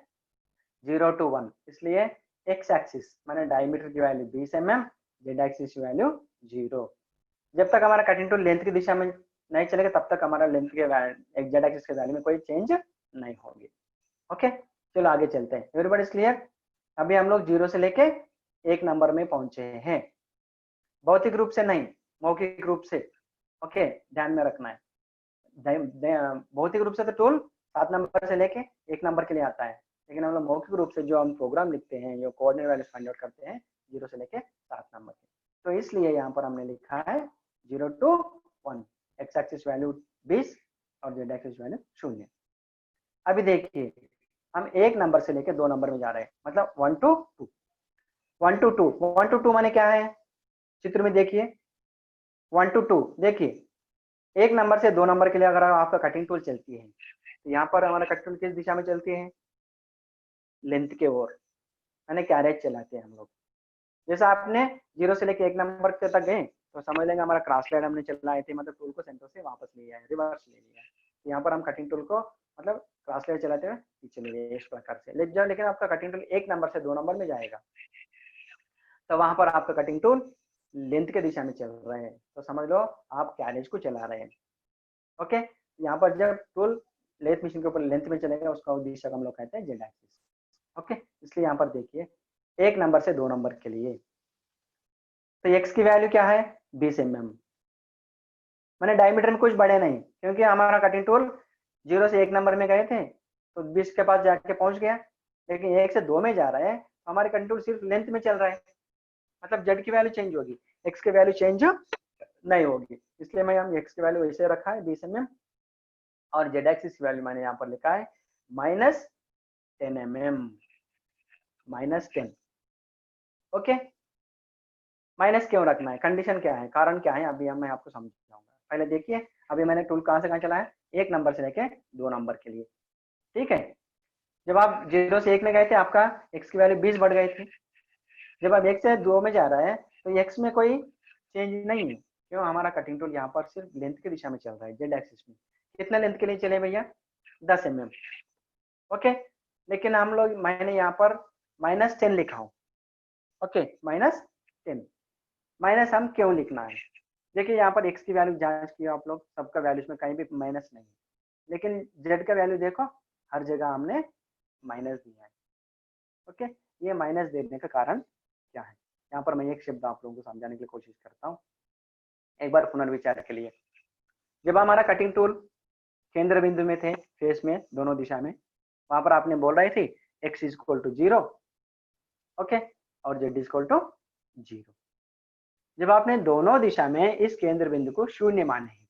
0 to 1, इसलिए एक्स एक्सिस मैंने डायमीटर की वैल्यू 20 mm, जेड एक्सिस की वैल्यू 0। जब तक हमारा कटिंग टूल लेंथ की दिशा में नहीं चलेगा तब तक हमारा लेंथ के जेड एक्सिस के वैल्यू में कोई चेंज नहीं होगी। ओके, चलो आगे चलते हैं। Everybody is clear? अभी हम लोग 0 से लेके 1 नंबर में पहुंचे हैं, भौतिक रूप से नहीं, मौखिक रूप से। ओके, ध्यान में रखना है। भौतिक रूप से तो टूल 7 नंबर से लेके 1 नंबर के लिए आता है, लेकिन हम लोग मौखिक रूप से जो हम प्रोग्राम लिखते हैं, जो कोऑर्डिनेट वैल्यूज फाइंड आउट करते हैं 0 से लेके 7 नंबर के, तो इसलिए यहाँ पर हमने लिखा है 0 to 1, एक्स एक्सिस वैल्यू 20 और जेड एक्सिस वैल्यू 0। अभी देखिए हम 1 नंबर से लेके 2 नंबर में जा रहे हैं, मतलब 1 to 2, 1 to 2, 1 to 2 माने क्या है, चित्र में देखिए 1 to 2, देखिए 1 नंबर से 2 नंबर के लिए अगर आपका कटिंग टूल चलती है तो यहाँ पर हमारा कटिंग टूल किस दिशा में चलती है, लेंथ के ओर, यानी कैरेज चलाते हैं हम लोग। जैसे आपने 0 से लेके 1 नंबर के तक गए तो समझ लेंगे हमारा क्रॉस स्लाइड हमने चलाए थे, मतलब टूल को सेंटर से वापस ले आया, रिवर्स ले लिया। यहाँ पर हम कटिंग टूल को मतलब क्रॉस स्लाइड चलाते हुए पीछे ले गए इस प्रकार से। लेकिन आपका कटिंग टूल 1 नंबर से 2 नंबर में जाएगा तो वहां पर आपका कटिंग टूल लेंथ के दिशा में चल रहे हैं, तो समझ लो आप कैरेज को चला रहे हैं। ओके, यहाँ पर जब टूल लेथ मशीन के ऊपर लेंथ में चलेगा उसका दिशा हम लोग कहते हैं जेड एक्सिस। ओके, इसलिए यहाँ पर देखिए 1 नंबर से 2 नंबर के लिए तो x की वैल्यू क्या है 20 mm, मैंने डायमीटर में कुछ बढ़े नहीं क्योंकि हमारा कटिंग टूल 0 से 1 नंबर में गए थे तो 20 के पास जाके पहुंच गया, लेकिन 1 से 2 में जा रहा है तो हमारे कटिंग टूल सिर्फ लेंथ में चल रहा है, मतलब z की वैल्यू चेंज होगी, x की वैल्यू चेंज नहीं होगी। इसलिए मैं हम x की वैल्यू ऐसे रखा है 20 mm और z एक्सिस की वैल्यू मैंने यहाँ पर लिखा है -10 mm, -10। ओके, माइनस क्यों रखना है, कंडीशन क्या है, कारण क्या है, अभी मैं आपको समझाऊंगा। पहले देखिए अभी मैंने टूल कहाँ से कहाँ चलाया, 1 नंबर से लेके 2 नंबर के लिए, ठीक है। जब आप 0 से 1 में गए थे आपका x की वैल्यू 20 बढ़ गई थी, जब आप 1 से 2 में जा रहा है तो x में कोई चेंज नहीं है, क्यों, हमारा कटिंग टूल यहाँ पर सिर्फ लेंथ की दिशा में चल रहा है, जेड एक्सिस में। कितना लेंथ के लिए चले भैया 10 mm। ओके, लेकिन हम लोग मैंने यहाँ पर -10 लिखा हूँ। ओके, -10, माइनस हम क्यों लिखना है, देखिए यहाँ पर x की वैल्यू जांच किया आप लोग, सबका वैल्यूज में कहीं भी माइनस नहीं है, लेकिन z का वैल्यू देखो हर जगह हमने माइनस दिया है। ओके, ये माइनस देने का कारण क्या है, यहाँ पर मैं एक शब्द आप लोगों को समझाने की कोशिश करता हूँ एक बार पुनर्विचार के लिए। जब हमारा कटिंग टूल केंद्र बिंदु में थे, फेस में दोनों दिशा में, वहां पर आपने बोल रही थी x = 0, ओके, और z = 0। जब आपने दोनों दिशा में इस केंद्र बिंदु को 0 माने हैं,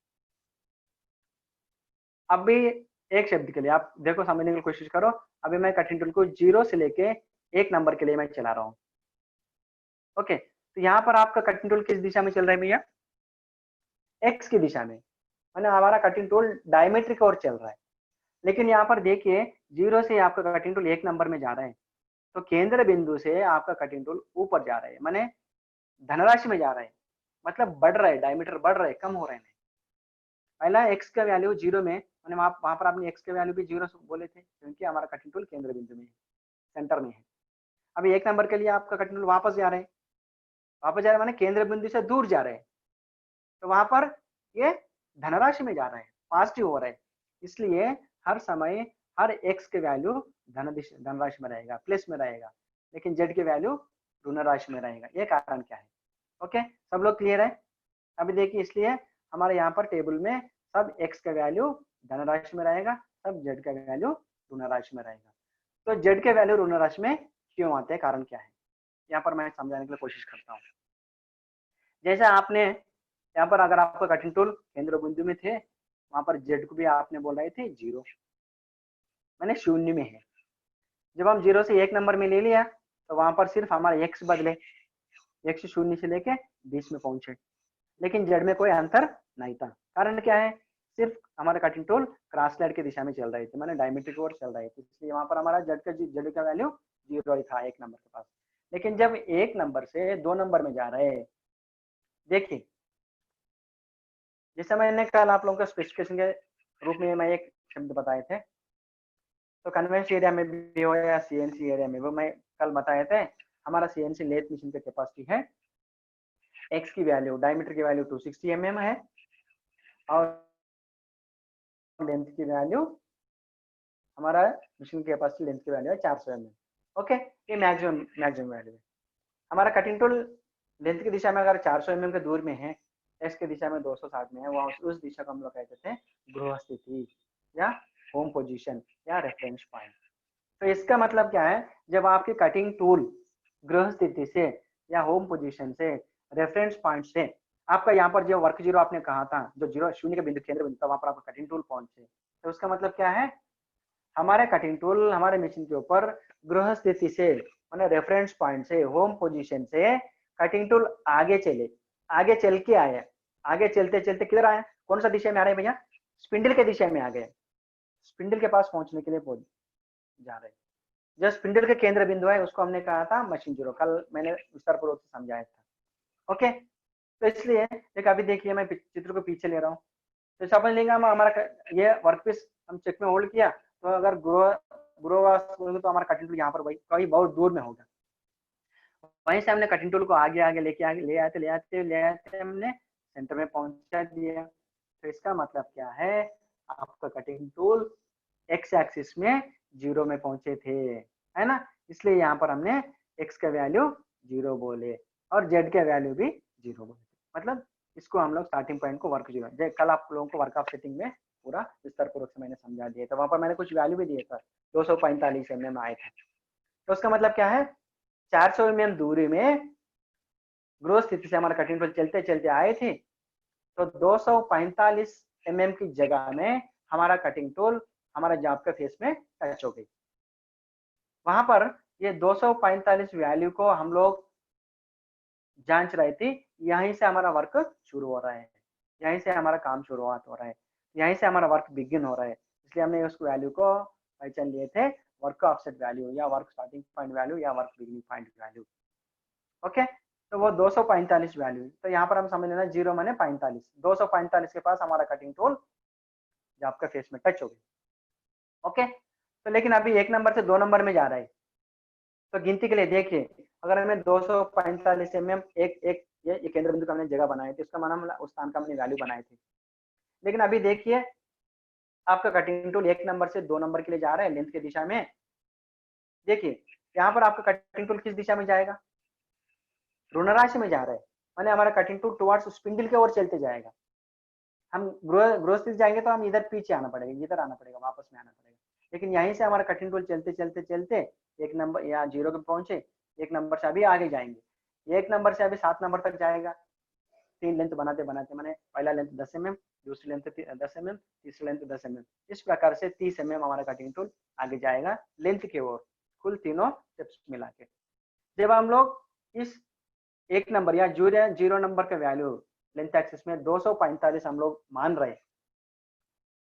अब भी एक शब्द के लिए आप देखो समझने की कोशिश करो, अभी मैं कटिंग टूल को 0 से लेके 1 नंबर के लिए मैं चला रहा हूँ। ओके, तो यहाँ पर आपका कटिंग टूल किस दिशा में चल रहा है भैया, x की दिशा में, माने हमारा कटिंग टूल डायमीटर की ओर चल रहा है। लेकिन यहाँ पर देखिए 0 से आपका कटिंग टूल 1 नंबर में जा रहा है, तो केंद्र बिंदु से आपका कटिंग टूल ऊपर जा रहा है, माने धनराशि में जा रहा है, मतलब बढ़ रहा है, डायमीटर बढ़ रहा है, कम हो रहे हैं। पहला x का वैल्यू 0 में, मैंने वहां पर आपने x के वैल्यू भी 0 बोले थे क्योंकि हमारा कटिंग टूल केंद्र बिंदु में है, सेंटर में है। अभी 1 नंबर के लिए आपका कटिंग टूल वापस जा रहे हैं, वापस जा रहे हैं माने केंद्र बिंदु से दूर जा रहे हैं, तो वहां पर ये धनराशि में जा रहा है, पॉजिटिव हो रहा है। इसलिए हर समय हर x के वैल्यू धनराशि में रहेगा, प्लस में रहेगा, लेकिन z के वैल्यू ऋण राशि में रहेगा। ये कारण क्या है, ओके, सब लोग क्लियर है। अभी देखिए इसलिए हमारे यहाँ पर टेबल में सब x का वैल्यू धनराशि में रहेगा, सब z का वैल्यू ऋण राशि में रहेगा। तो z के वैल्यू ऋण राशि में क्यों आते हैं, कारण क्या है, यहाँ पर मैं समझाने की कोशिश करता हूँ। जैसे आपने यहाँ पर अगर आपका कटिंग टूल केंद्र बिंदु में थे, वहां पर z को भी आपने बोल रहे थे 0, मैंने 0 में है। जब हम 0 से 1 नंबर में ले लिया तो वहां पर सिर्फ हमारा x बदले, x 0 से लेके 20 में पहुंचे, लेकिन z में कोई अंतर नहीं था। कारण क्या है, सिर्फ हमारा कटिंग टूल क्रॉस स्लाइड की दिशा में चल रहे थे, माने डायमीटर की ओर चल रहे थे, इसलिए वहां पर हमारा z का वैल्यू 0 ही था 1 नंबर के पास। लेकिन जब 1 नंबर से 2 नंबर में जा रहे हैं, देखिए जैसे मैंने कल आप लोगों को स्पेसिफिकेशन के रूप में मैं एक शब्द बताए थे, तो कन्वेंशन एरिया में भी हो या सीएनसी एरिया में, वो मैं कल बताए थे। हमारा सीएनसी लेथ मशीन का कैपेसिटी है, x की वैल्यू डायमीटर की वैल्यू 260 mm है और लेंथ की वैल्यू, हमारा मशीन की कैपेसिटी लेंथ की वैल्यू है 400 mm। ओके, ये मैक्सिमम वैल्यू है। हमारा कटिंग टूल लेंथ की दिशा में अगर 400 mm के दूर में है एक्स की दिशा में 260 में है, वहाँ उस दिशा को हम लोग कहते थे गृह स्थिति या होम पोजीशन या रेफरेंस पॉइंट। तो इसका मतलब क्या है, जब आपकी कटिंग टूल गृह स्थिति से या होम पोजीशन से रेफरेंस पॉइंट से आपका यहाँ पर जो वर्क जीरो आपने कहा था, जो जीरो शून्य का बिंदु केंद्र बिंदु था, वहां पर आपका कटिंग टूल पहुंचे, तो उसका मतलब क्या है, हमारे कटिंग टूल हमारे मशीन के ऊपर गृह स्थिति से माने रेफरेंस पॉइंट से होम पोजीशन से कटिंग टूल आगे चले, आगे चल के आए, आगे चलते चलते किधर आए, कौन सा दिशा में आ रहे हैं भैया, स्पिंडल के दिशा में आ गए, स्पिंडल के पास पहुंचने के लिए जा रहे हैं। जो स्पिंडल के केंद्र बिंदु है उसको हमने कहा था मशीन जीरो, कल मैंने विस्तार पूर्वक समझाया था। ओके, तो इसलिए एक अभी देखिए मैं चित्र को पीछे ले रहा हूँ, तो समझ लेंगे हम, हमारा ये वर्कपीस हम चेक में होल्ड किया, तो अगर ग्रोवास तो हमारा कटिंग टूल यहाँ पर कहीं बहुत दूर में होगा, वहीं से हमने कटिंग टूल को आगे आगे ले आते हमने सेंटर में पहुंचा दिया। तो इसका मतलब क्या है, आपका कटिंग टूल एक्स एक्सिस में जीरो में पहुंचे थे, है ना, इसलिए यहाँ पर हमने एक्स का वैल्यू जीरो बोले और जेड का वैल्यू भी जीरो बोले, मतलब इसको हम लोग स्टार्टिंग पॉइंट को वर्क जीरो, कल आप लोगों को वर्क ऑफ सेटिंग में पूरा विस्तार पूर्वक से मैंने समझा दिया था, वहां पर मैंने कुछ वैल्यू भी दिए था, 245 mm आए थे। तो उसका मतलब क्या है, 400 mm दूरी में ग्रोथ स्थिति से हमारा कटिंग टूल चलते चलते आए थे, तो 245 mm की जगह में हमारा कटिंग टूल हमारा जॉब के फेस में टच हो गई। वहां पर ये 245 वैल्यू को हम लोग जांच रहे थे, यहीं से हमारा वर्क शुरू हो रहा है, यहीं से हमारा काम शुरुआत हो रहा है, यहीं से हमारा वर्क बिगिन हो रहा है, इसलिए हमने उस वैल्यू को पहचान लिए थे वर्क ऑफसेट वैल्यू या वर्क स्टार्टिंग पॉइंट वैल्यू या work beginning point value. Okay, तो वो 245 वैल्यू, तो यहाँ पर हम समझ लेना जीरो माने 45, 245 के पास हमारा कटिंग टूल जॉब के फेस में टच हो गई। ओके, तो लेकिन अभी 1 नंबर से 2 नंबर में जा रहा है, तो गिनती के लिए देखिए, अगर हमें 245 mm एक ये केंद्र बिंदु का हमने जगह बनाए थे, उसका माना उस स्थान का हमने वैल्यू बनाए थे, लेकिन अभी देखिए आपका कटिंग टूल 1 नंबर से 2 नंबर के लिए जा रहा है लेंथ की दिशा में। देखिए यहाँ पर आपका कटिंग टूल किस दिशा में जाएगा, ऋण राशि में जा रहा है, माने हमारा कटिंग टूल टुवर्ड्स स्पिंडल की ओर चलते जाएगा। हम ग्रोथ स्थिति जाएंगे तो हम इधर पीछे आना पड़ेगा, इधर आना पड़ेगा, वापस में आना पड़ेगा, लेकिन यहीं से हमारा कटिंग टूल चलते चलते चलते 1 नंबर या जीरो पे पहुंचे, 1 नंबर से अभी आगे जाएंगे, 1 नंबर से अभी 7 नंबर तक जाएगा, 3 लेंथ बनाते बनाते, मैंने पहला लेंथ 10 mm, दूसरी लेंथ 10 mm, तीसरी लेंथ 10 mm, इस प्रकार से 30 mm हमारा कटिंग टूल आगे जाएगा लेंथ की ओर, कुल तीनों स्टेप्स मिला के। जब हम लोग इस 1 नंबर या जीरो नंबर का वैल्यू लेंथ एक्सिस में 245 हम लोग मान रहे,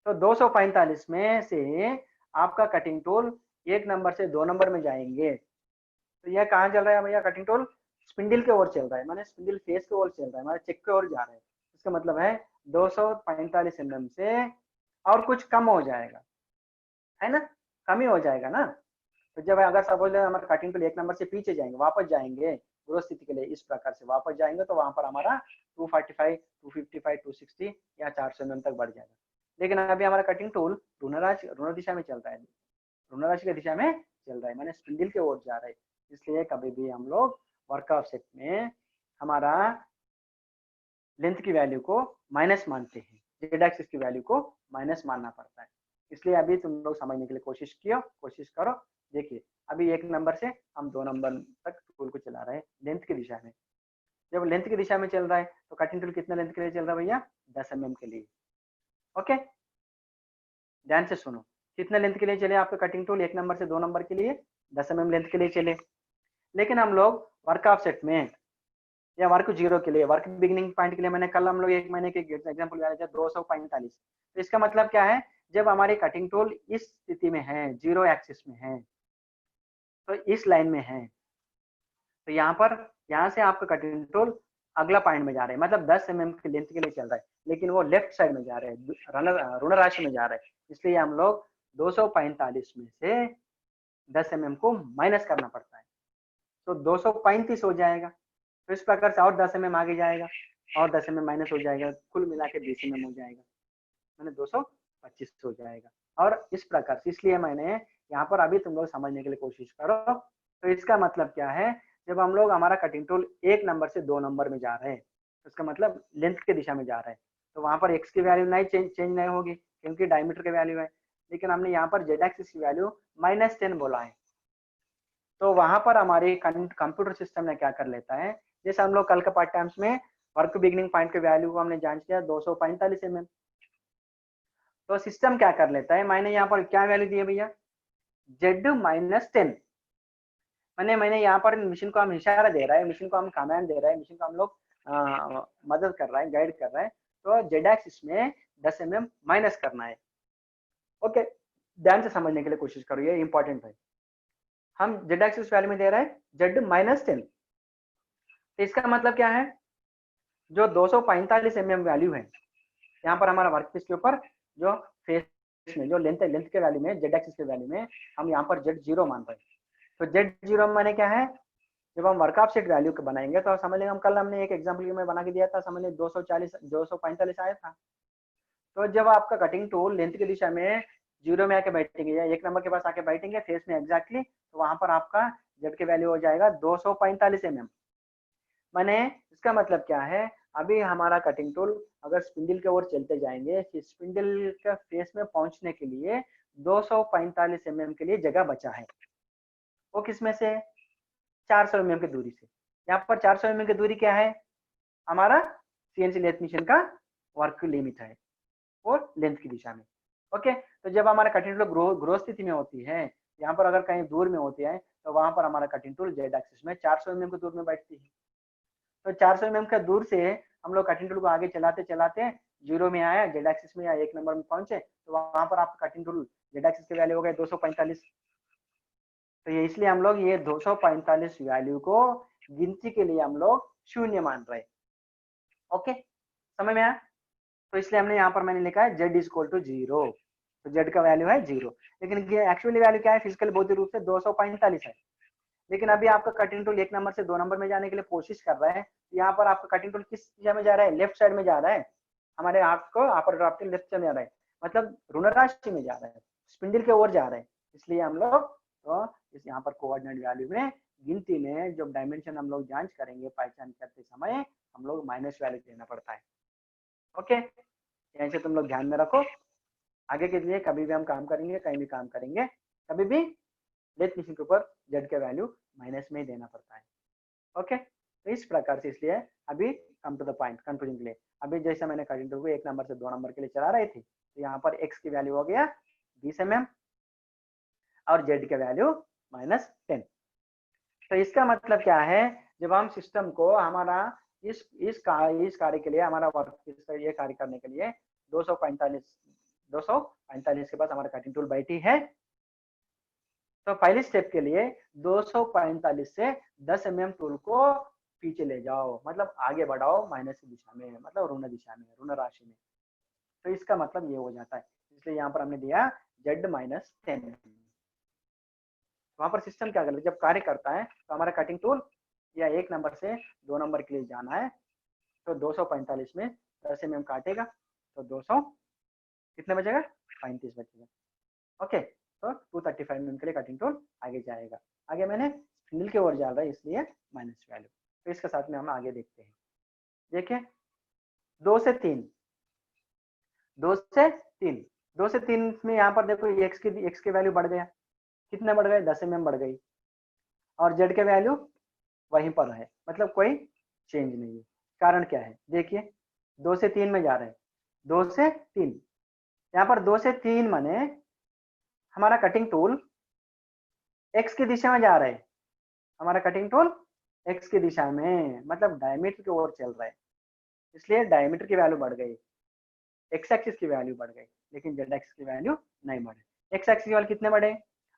तो 245 में से आपका कटिंग टूल 1 नंबर से 2 नंबर में जाएंगे, तो यह कहाँ चल रहा है भैया, कटिंग टूल स्पिंडल के ओर चल रहा है, माने स्पिंडल फेस की ओर चल रहा है, माने चेक की ओर जा रहा है, इसका मतलब है 245 mm से और कुछ कम हो जाएगा, है ना, कम ही हो जाएगा ना। तो जब अगर सपोज हमारा कटिंग टूल 1 नंबर से पीछे जाएंगे, वापस जाएंगे ग्रोथ स्थिति के लिए, इस प्रकार से वापस जाएंगे, तो वहां पर हमारा 245, 255, 260 या 400 mm तक बढ़ जाएगा। लेकिन अभी हमारा कटिंग टूल ऋण दिशा में चल रहा है, ऋण राशि की दिशा में चल रहा है, माने स्पिंडल की ओर जा रहा है, इसलिए कभी भी हम लोग वर्क ऑफसेट में हमारा लेंथ की वैल्यू को माइनस मानते हैं, जेड एक्सिस की वैल्यू को माइनस मानना पड़ता है। इसलिए अभी तुम लोग समझने के लिए कोशिश करो। देखिए अभी 1 नंबर से हम 2 नंबर तक टूल को चला रहे हैं लेंथ की दिशा में, जब लेंथ की दिशा में चल रहा है तो कटिंग टूल कितना लेंथ के लिए चल रहा है भैया, 10 mm के लिए। ओके, ध्यान से सुनो, कितना लेंथ के लिए चले आपका कटिंग टूल, 1 नंबर से 2 नंबर के लिए 10 mm लेंथ के लिए चले। लेकिन हम लोग वर्क ऑफसेट में या वर्क जीरो के लिए, वर्क बिगिनिंग पॉइंट के लिए, मैंने कल हम लोग 1 महीने के एग्जांपल लिया था 245, तो इसका मतलब क्या है, जब हमारी कटिंग टूल इस स्थिति में है, जीरो एक्सिस में है, तो इस लाइन में है, तो यहाँ से आपका कटिंग टूल अगला पॉइंट में जा रहे हैं, मतलब 10 mm की लेंथ के लिए चल रहा है, लेकिन वो लेफ्ट साइड में जा रहे हैं, ऋण राशि में जा रहे हैं, इसलिए हम लोग 245 में से 10 mm को माइनस करना पड़ता है, तो 235 हो जाएगा। तो इस प्रकार से और 10 mm आगे जाएगा और 10 mm माइनस हो जाएगा, कुल मिला के 20 mm हो जाएगा, मैंने 225 हो जाएगा। और इस प्रकार से, इसलिए मैंने यहाँ पर अभी तुम लोग समझने के लिए कोशिश करो। तो इसका मतलब क्या है, जब हम लोग हमारा कटिंग टूल 1 नंबर से 2 नंबर में जा रहे हैं, इसका मतलब लेंथ के दिशा में जा रहा है, तो वहां पर x की वैल्यू नहीं चेंज नहीं होगी क्योंकि डायमीटर की वैल्यू है। लेकिन हमने यहाँ पर z एक्सिस की वैल्यू -10 बोला है, तो वहां पर हमारे कंप्यूटर सिस्टम ने क्या कर लेता है, जैसे हम लोग कल के पार्ट टाइम्स में वर्क बिगिनिंग पॉइंट के वैल्यू को हमने जांच किया 245 mm, तो सिस्टम क्या कर लेता है, मैंने यहाँ पर क्या वैल्यू दी है भैया, z-10, मैंने यहाँ पर मशीन को हम इशारा दे रहा है, मशीन को हम कमांड दे रहा है, मशीन को हम लोग मदद कर रहा है, गाइड कर रहा है, तो z एक्सिस में 10 mm माइनस करना है। ओके, ध्यान से समझने के लिए कोशिश करो, ये इंपॉर्टेंट है। हम z एक्सिस वैल्यू में दे रहा है z-10, तो इसका मतलब क्या है, जो 245 mm वैल्यू है यहाँ पर हमारा वर्कपीस के ऊपर, जो फेस में जो लेंथ है, लेंथ के वैल्यू में, z एक्सिस के वैल्यू में हम यहाँ पर z0 मान रहे हैं। तो z0 माने क्या है, जब हम वर्क ऑफसेट वैल्यू को बनाएंगे तो समझ लेंगे, हम कल हमने एक एग्जांपल में बना के दिया था, समझ लें 245 आया था। तो जब आपका कटिंग टूल लेंथ की दिशा में 0 में आके बैठेंगे या 1 नंबर के पास आके बैठेंगे फेस में एग्जैक्टली, तो वहां पर आपका z की वैल्यू हो जाएगा 245 mm। माने इसका मतलब क्या है, अभी हमारा कटिंग टूल अगर स्पिंडल की ओर चलते जाएंगे, स्पिंडल के फेस में पहुंचने के लिए 245 mm के लिए जगह बचा है, वो किसमें से, 400 mm की दूरी से। यहाँ पर 400 mm की दूरी क्या है, हमारा CNC लेथ मशीन का वर्क लिमिट है और लेंथ की दिशा में। ओके, तो जब हमारा कटिंग टूल ग्रो स्थिति में होती है, यहाँ पर अगर कहीं दूर में होती है, तो वहां पर हमारा कटिंग टूल z एक्सिस में 400 mm की दूर में बैठती है। तो 400 mm का दूर से हम लोग कटिंग टूल को आगे चलाते चलाते 0 में आया, z एक्सिस में या 1 नंबर में पहुंचे, तो वहां पर आपका कटिंग टूल z एक्सिस की वैल्यू हो गए 245। तो ये इसलिए हम लोग ये 245 वैल्यू को गिनती के लिए हम लोग 0 मान रहे हैं। ओके, समझ में आया? तो इसलिए हमने यहाँ पर मैंने लिखा है z इज इक्वल टू 0, तो z का वैल्यू है 0, लेकिन ये एक्चुअली वैल्यू क्या है, फिजिकल भौतिक रूप से 245 है। लेकिन अभी आपका कटिंग टूल 1 नंबर से 2 नंबर में जाने के लिए कोशिश कर रहा है, तो यहाँ पर आपका कटिंग टूल किस दिशा में जा रहा है, लेफ्ट साइड में जा रहा है, हमारे हाथ को अपर ड्राफ्टिंग लेफ्ट साइड में जा रहा है, मतलब ऋण राशि में जा रहा है, स्पिंडल के ओर जा रहा है। इसलिए हम लोग तो इस यहाँ पर कोऑर्डिनेट वैल्यू में गिनती में जब डायमेंशन हम लोग जांच करेंगे, पहचान करते समय हम लोग माइनस वैल्यू देना पड़ता है। ओके, यहाँ से तुम लोग ध्यान में रखो, आगे के लिए कभी भी हम काम करेंगे, कहीं भी काम करेंगे, कभी भी लेथ मशीन के ऊपर z का वैल्यू माइनस में ही देना पड़ता है। ओके, तो इस प्रकार से, इसलिए अभी come to the point conclusion के लिए, अभी जैसे मैंने कटिंग टूल को 1 नंबर से 2 नंबर के लिए चला रही थी, तो यहाँ पर x की वैल्यू हो गया 20 mm और z का वैल्यू -10। तो इसका मतलब क्या है, जब हम सिस्टम को हमारा इस कार्य के लिए, हमारा वर्क ये कार्य करने के लिए 245 के पास हमारा कटिंग टूल बैठी है, तो पहले स्टेप के लिए 245 से 10 mm टूल को पीछे ले जाओ, मतलब आगे बढ़ाओ माइनस की दिशा में, मतलब ऋण दिशा में, ऋण राशि में। तो इसका मतलब ये हो जाता है, इसलिए यहाँ पर हमने दिया z-10। वहां पर सिस्टम क्या करता है, जब कार्य करता है तो हमारा कटिंग टूल या 1 नंबर से 2 नंबर के लिए जाना है, तो 245 में 10 mm काटेगा, तो 200 कितने बचेगा, 35 बचेगा। ओके, तो 235 mm के लिए कटिंग टूल आगे जाएगा। आगे मैंने स्पिंडल की ओर जा रहा है, इसलिए माइनस वैल्यू। तो इसके साथ में हम आगे देखते हैं। देखिए 2 से 3 में यहाँ पर देखो x की वैल्यू बढ़ गया, कितने बढ़ गए, 10 mm बढ़ गई, और z के वैल्यू वहीं पर है, मतलब कोई चेंज नहीं है। कारण क्या है, देखिए 2 से 3 में जा रहे हैं, 2 से 3, यहाँ पर 2 से 3 माने हमारा कटिंग टूल x की दिशा में जा रहा है, हमारा कटिंग टूल x की दिशा में, मतलब डायमीटर की ओर चल रहा है, इसलिए डायमीटर की वैल्यू बढ़ गई, x एक्सिस की वैल्यू बढ़ गई, लेकिन z एक्सिस की वैल्यू नहीं बढ़े। x एक्सिस की वैल्यू कितने बढ़े,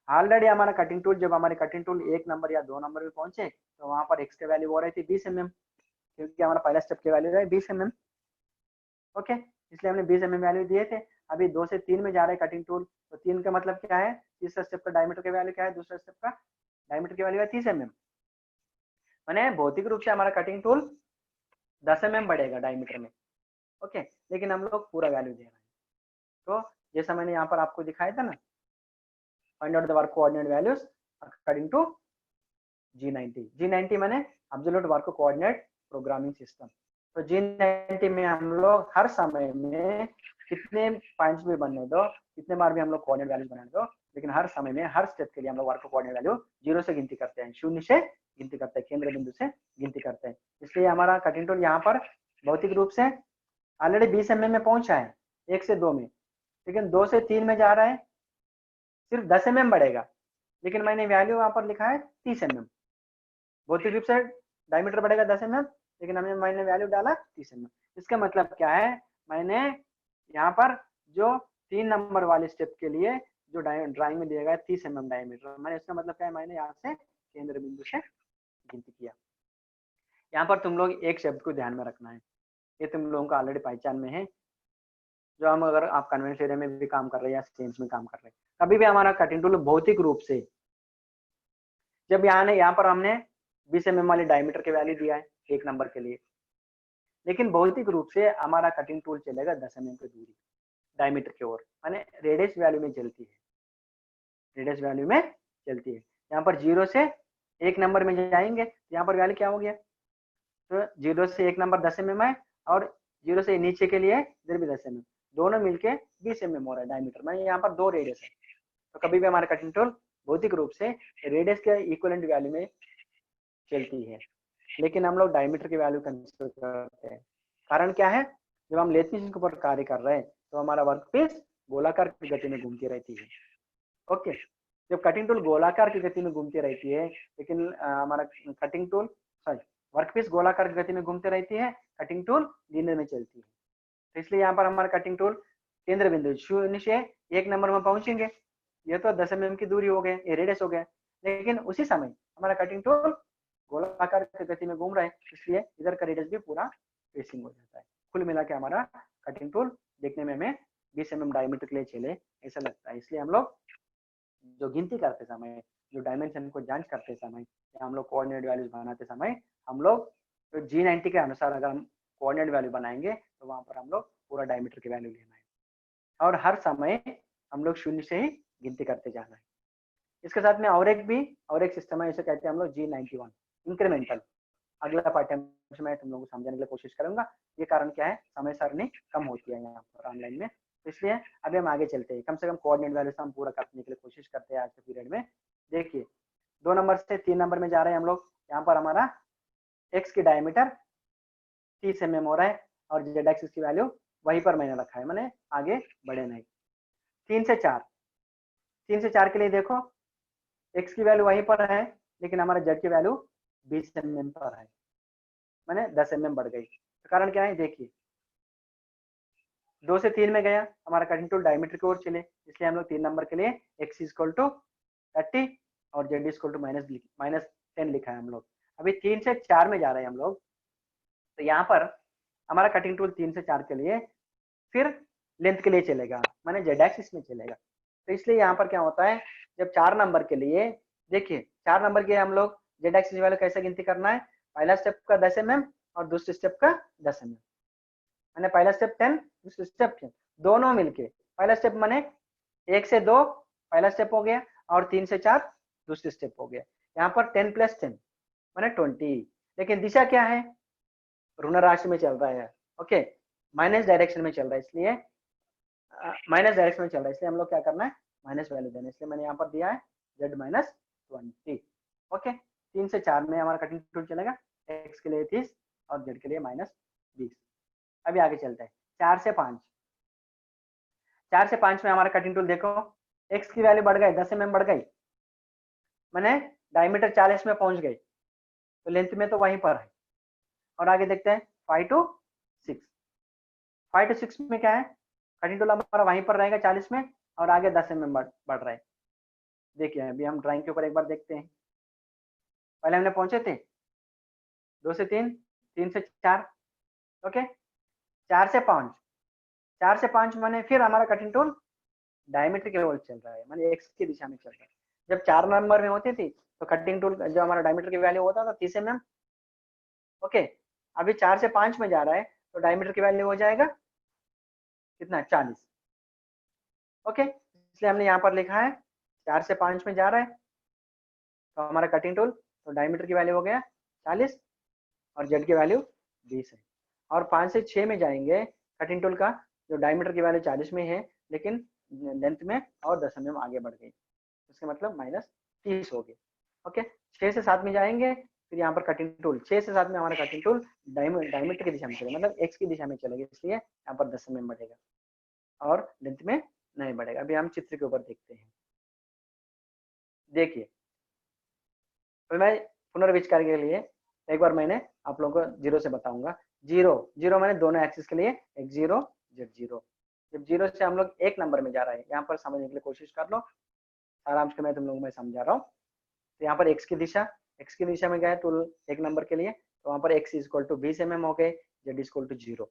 ऑलरेडी हमारा कटिंग टूल, जब हमारे कटिंग टूल 1 नंबर या 2 नंबर में पहुंचे, तो वहां पर x की वैल्यू हो रही थी 20 mm, क्योंकि हमारा पहला स्टेप की वैल्यू है 20 mm। ओके, इसलिए हमने 20 mm वैल्यू दिए थे। अभी 2 से 3 में जा रहे हैं कटिंग टूल, तो 3 का मतलब क्या है, तीसरा स्टेप का डायमीटर की वैल्यू क्या है, दूसरा स्टेप का डायमीटर की वैल्यू है 30 mm। माने भौतिक रूप से हमारा कटिंग टूल 10 mm बढ़ेगा डायमीटर में। ओके, लेकिन हम लोग पूरा वैल्यू दे रहे हैं। तो जैसा मैंने यहाँ पर आपको दिखाया था ना, find out the work coordinate values according to G90 माने absolute work coordinate programming system. तो तो G90 में हम लोग हर समय में कितने पॉइंट्स भी बनने दो, कितने बार भी हम लोग कोऑर्डिनेट वैल्यूज बनाने दो, लेकिन हर समय में हर स्टेप के लिए हम लोग वर्क कोऑर्डिनेट वैल्यू 0 से गिनती करते हैं, 0 से गिनती करते हैं, केंद्र बिंदु से गिनती करते हैं। इसलिए हमारा कटिंग टूल यहाँ पर भौतिक रूप से ऑलरेडी 20 mm में पहुंचा है 1 से 2 में, लेकिन 2 से 3 में जा रहा है, सिर्फ 10 mm बढ़ेगा, लेकिन मैंने वैल्यू यहाँ पर लिखा है 30 mm। भौतिक रूप से डायमीटर बढ़ेगा 10 mm, लेकिन मैंने वैल्यू डाला 30 mm। इसका मतलब क्या है, मैंने यहाँ पर जो 3 नंबर वाले स्टेप के लिए जो ड्राइंग में दिया गया 30 mm डायमीटर, मैंने इसका मतलब क्या है, मैंने यहाँ से केंद्र बिंदु से गिनती किया। यहाँ पर तुम लोग एक शब्द को ध्यान में रखना है, ये तुम लोगों का ऑलरेडी पहचान में है, जो हम अगर आप कन्वेंशनल एरिया में भी काम कर रहे हैं या सेंस में काम कर रहे हैं, कभी भी हमारा कटिंग टूल भौतिक रूप से जब यहाँ पर हमने 20 mm वाली डायमीटर के वैल्यू दिया है 1 नंबर के लिए, लेकिन भौतिक रूप से हमारा कटिंग टूल चलेगा 10 mm की दूरी डायमीटर की ओर, माने रेडियस वैल्यू में चलती है, रेडियस वैल्यू में चलती है। यहाँ पर 0 से 1 नंबर में जाएंगे, यहाँ पर वैल्यू क्या हो गया, तो 0 से 1 नंबर 10 mm है, और 0 से नीचे के लिए इधर भी 10 mm, दोनों मिलके 20 mm हो रहा है डायमीटर, माने यहाँ पर 2 रेडियस है। तो कभी भी हमारा कटिंग टूल भौतिक रूप से रेडियस के इक्विवेलेंट वैल्यू में चलती है, लेकिन हम लोग डायमीटर की वैल्यू कंसीडर करते हैं। कारण क्या है, जब हम लेथ मशीन के ऊपर कार्य कर रहे हैं तो हमारा वर्कपीस गोलाकार की गति में घूमती रहती है। ओके, जब कटिंग टूल गोलाकार की गति में घूमती रहती है, लेकिन हमारा कटिंग टूल वर्कपीस गोलाकार की गति में घूमती रहती है, कटिंग टूल लीनियर में चलती है। तो इसलिए यहाँ पर हमारा कटिंग टूल केंद्र बिंदु 0 से 1 नंबर में पहुंचेंगे, ये तो 10 mm की दूरी हो गए, ये रेडियस हो गया, लेकिन उसी समय हमारा कटिंग टूल गोलाकार की गति में घूम रहा है, इसलिए इधर का रेडियस भी पूरा ट्रेसिंग हो जाता है। कुल मिला के हमारा कटिंग टूल देखने में हमें 20 mm डायमीटर के लिए चले ऐसा लगता है। इसलिए हम लोग जो गिनती करते समय, जो डायमेंशन को जांच करते समय, या हम लोग कोऑर्डिनेट वैल्यूज बनाते समय, हम लोग तो G90 के अनुसार अगर हम कोऑर्डिनेट वैल्यू बनाएंगे तो वहां पर हम लोग पूरा डायमीटर की वैल्यू लेना है, और हर समय हम लोग 0 से ही गिनती करते जाना है। इसके साथ में और एक सिस्टम है, इसे कहते हैं हम लोग G91 इंक्रीमेंटल। अगला पाठ्यक्रम में तुम लोगों को समझाने के लिए कोशिश करूंगा। ये कारण क्या है, समय सारणी कम होती है यहाँ पर ऑनलाइन में, तो इसलिए अभी हम आगे चलते हैं। कम से कम कोऑर्डिनेट वैल्यू हम पूरा करने के लिए कोशिश करते हैं आज के पीरियड में। देखिए 2 नंबर से 3 नंबर में जा रहे हैं हम लोग। यहाँ पर हमारा एक्स की डायमीटर 30 mm हो रहा है, और जेड एक्सिस की वैल्यू वहीं पर मैंने रखा है, मैंने आगे बढ़े नहीं। 3 से 4 के लिए देखो, एक्स की वैल्यू वहीं पर है, लेकिन हमारा जेड की वैल्यू 20 mm पर है, मैंने 10 mm बढ़ गई। तो कारण क्या है, देखिए 2 से 3 में गया, हमारा कटिंग टूल डायमीटर की ओर चले, इसलिए हम लोग 3 नंबर के लिए x = 30 और z = -10 लिखा है हम लोग। अभी 3 से 4 में जा रहे हैं हम लोग, तो यहाँ पर हमारा कटिंग टूल 3 से 4 के लिए फिर लेंथ के लिए चलेगा, माने जेड एक्सिस में चलेगा। तो इसलिए यहाँ पर क्या होता है, जब 4 नंबर के लिए देखिए 4 नंबर के हम लोग जेड एक्सिस वाले कैसे गिनती करना है, पहला स्टेप का 10 mm और दूसरे स्टेप का 10 mm, मैंने पहला स्टेप 10, दूसरा स्टेप 10, दोनों मिलके पहला स्टेप माने 1 से 2 पहला स्टेप हो गया, और 3 से 4 दूसरा स्टेप हो गया। यहाँ पर 10 + 10 माने 20, लेकिन दिशा क्या है, ऋण राशि में चल रहा है। ओके, माइनस डायरेक्शन में चल रहा है, इसलिए माइनस डायरेक्शन में चल रहा है, इसलिए हम लोग क्या करना है, माइनस वैल्यू देना है, इसलिए मैंने यहाँ पर दिया है z -20। ओके, 3 से 4 में हमारा कटिंग टूल चलेगा, x के लिए 30 और z के लिए -20। अभी आगे चलते हैं 4 से 5। 4 से 5 में हमारा कटिंग टूल देखो, x की वैल्यू बढ़ गई, 10 mm बढ़ गई, मैंने डायमीटर 40 में पहुंच गई, तो लेंथ में तो वहीं पर है। और आगे देखते हैं 5 to 6। 5 to 6 में क्या है, कटिंग टूल हमारा वहीं पर रहेगा 40 में, और आगे 10 mm बढ़ रहा है। देखिए अभी हम ड्राइंग के ऊपर एक बार देखते हैं, पहले हमने पहुंचे थे 2 से 3, 3 से 4, ओके, 4 से 5, 4 से 5 माने फिर हमारा कटिंग टूल डायमीटर की ओर चल रहा है, माने एक्स की दिशा में चल रहा है। जब 4 नंबर में होती थी तो कटिंग टूल जो हमारा डायमीटर की वैल्यू होता था 30 mm। ओके, अभी 4 से 5 में जा रहा है तो डायमीटर की वैल्यू हो जाएगा कितना, 40। ओके, इसलिए हमने यहाँ पर लिखा है 4 से 5 में जा रहा है तो हमारा कटिंग टूल तो डायमीटर की वैल्यू हो गया 40 और जेड की वैल्यू 20 है। और 5 से 6 में जाएंगे कटिंग टूल का जो डायमीटर की वैल्यू 40 में है, लेकिन लेंथ में और 10 mm आगे बढ़ गई, इसका मतलब -30 हो गया। ओके, 6 से 7 में जाएंगे, फिर यहाँ पर कटिंग टूल 6 से 7 में हमारा कटिंग टूल डायमीटर की दिशा में चलेगा, मतलब एक्स की दिशा में चलेगा, इसलिए यहाँ पर 10 mm बढ़ेगा और लेंथ में नहीं बढ़ेगा। अभी हम चित्र के ऊपर देखते हैं। देखिए, तो मैं पुनर्विचार के लिए एक बार मैंने आप लोगों को 0 से बताऊंगा। 0 मैंने दोनों एक्सिस के लिए x0 z0। जब 0 से हम लोग 1 नंबर में जा रहे हैं, यहाँ पर समझने के लिए कोशिश कर लो, आराम से मैं तुम लोगों को मैं समझा रहा हूँ। तो यहाँ पर x की दिशा में गए टूल 1 नंबर के लिए, तो वहाँ पर x = 20 mm हो गए, z = 0।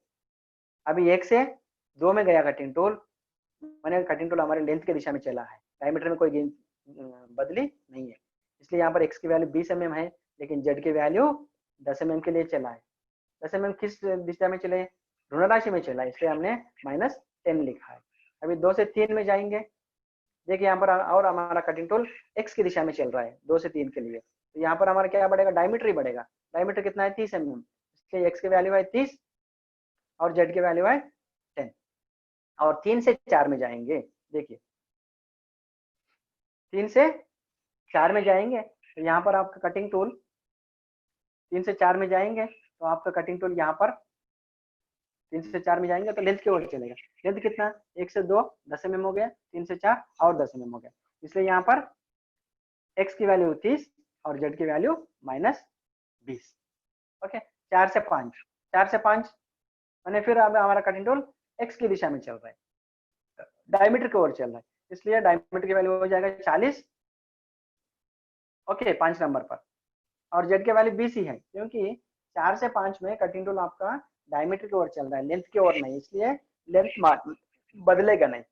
अभी 1 से 2 में गया कटिंग टूल, मैंने कटिंग टूल हमारे लेंथ की दिशा में चला है, डायमीटर में कोई बदली नहीं है, इसलिए यहाँ पर x की वैल्यू 20 mm है, लेकिन z की वैल्यू 10 mm के लिए चला है। 10 mm किस दिशा में चले, ऋण राशि में चला है, इसलिए हमने -10 लिखा है। अभी 2 से 3 में जाएंगे, देखिए यहाँ पर और हमारा कटिंग टूल x की दिशा में चल रहा है 2 से 3 के लिए, तो यहाँ पर हमारा क्या बढ़ेगा, डायमीटर ही बढ़ेगा। डायमीटर कितना है, 30 mm, इसलिए x की वैल्यू है 30 और z की वैल्यू है 10। और 3 से 4 में जाएंगे, देखिए 3 से 4 में जाएंगे, तो यहाँ पर आपका कटिंग टूल 3 से 4 में जाएंगे, तो आपका कटिंग टूल यहाँ पर 3 से 4 में जाएंगे तो लेंथ की ओर चलेगा। लेंथ कितना, 1 से 2 10 mm हो गया, 3 से 4 और 10 mm हो गया, इसलिए यहाँ पर x की वैल्यू 30 और z की वैल्यू -20। ओके, 4 से 5 मैंने फिर अब हमारा कटिंग टूल x की दिशा में चल रहा है, डायमीटर की ओर चल रहा है, इसलिए डायमीटर की वैल्यू हो जाएगा 40। ओके, 5 नंबर पर, और z की वैल्यू 20 ही है, क्योंकि 4 से 5 में कटिंग टूल आपका डायमीटर की ओर चल रहा है, लेंथ की ओर नहीं, इसलिए लेंथ बदलेगा नहीं।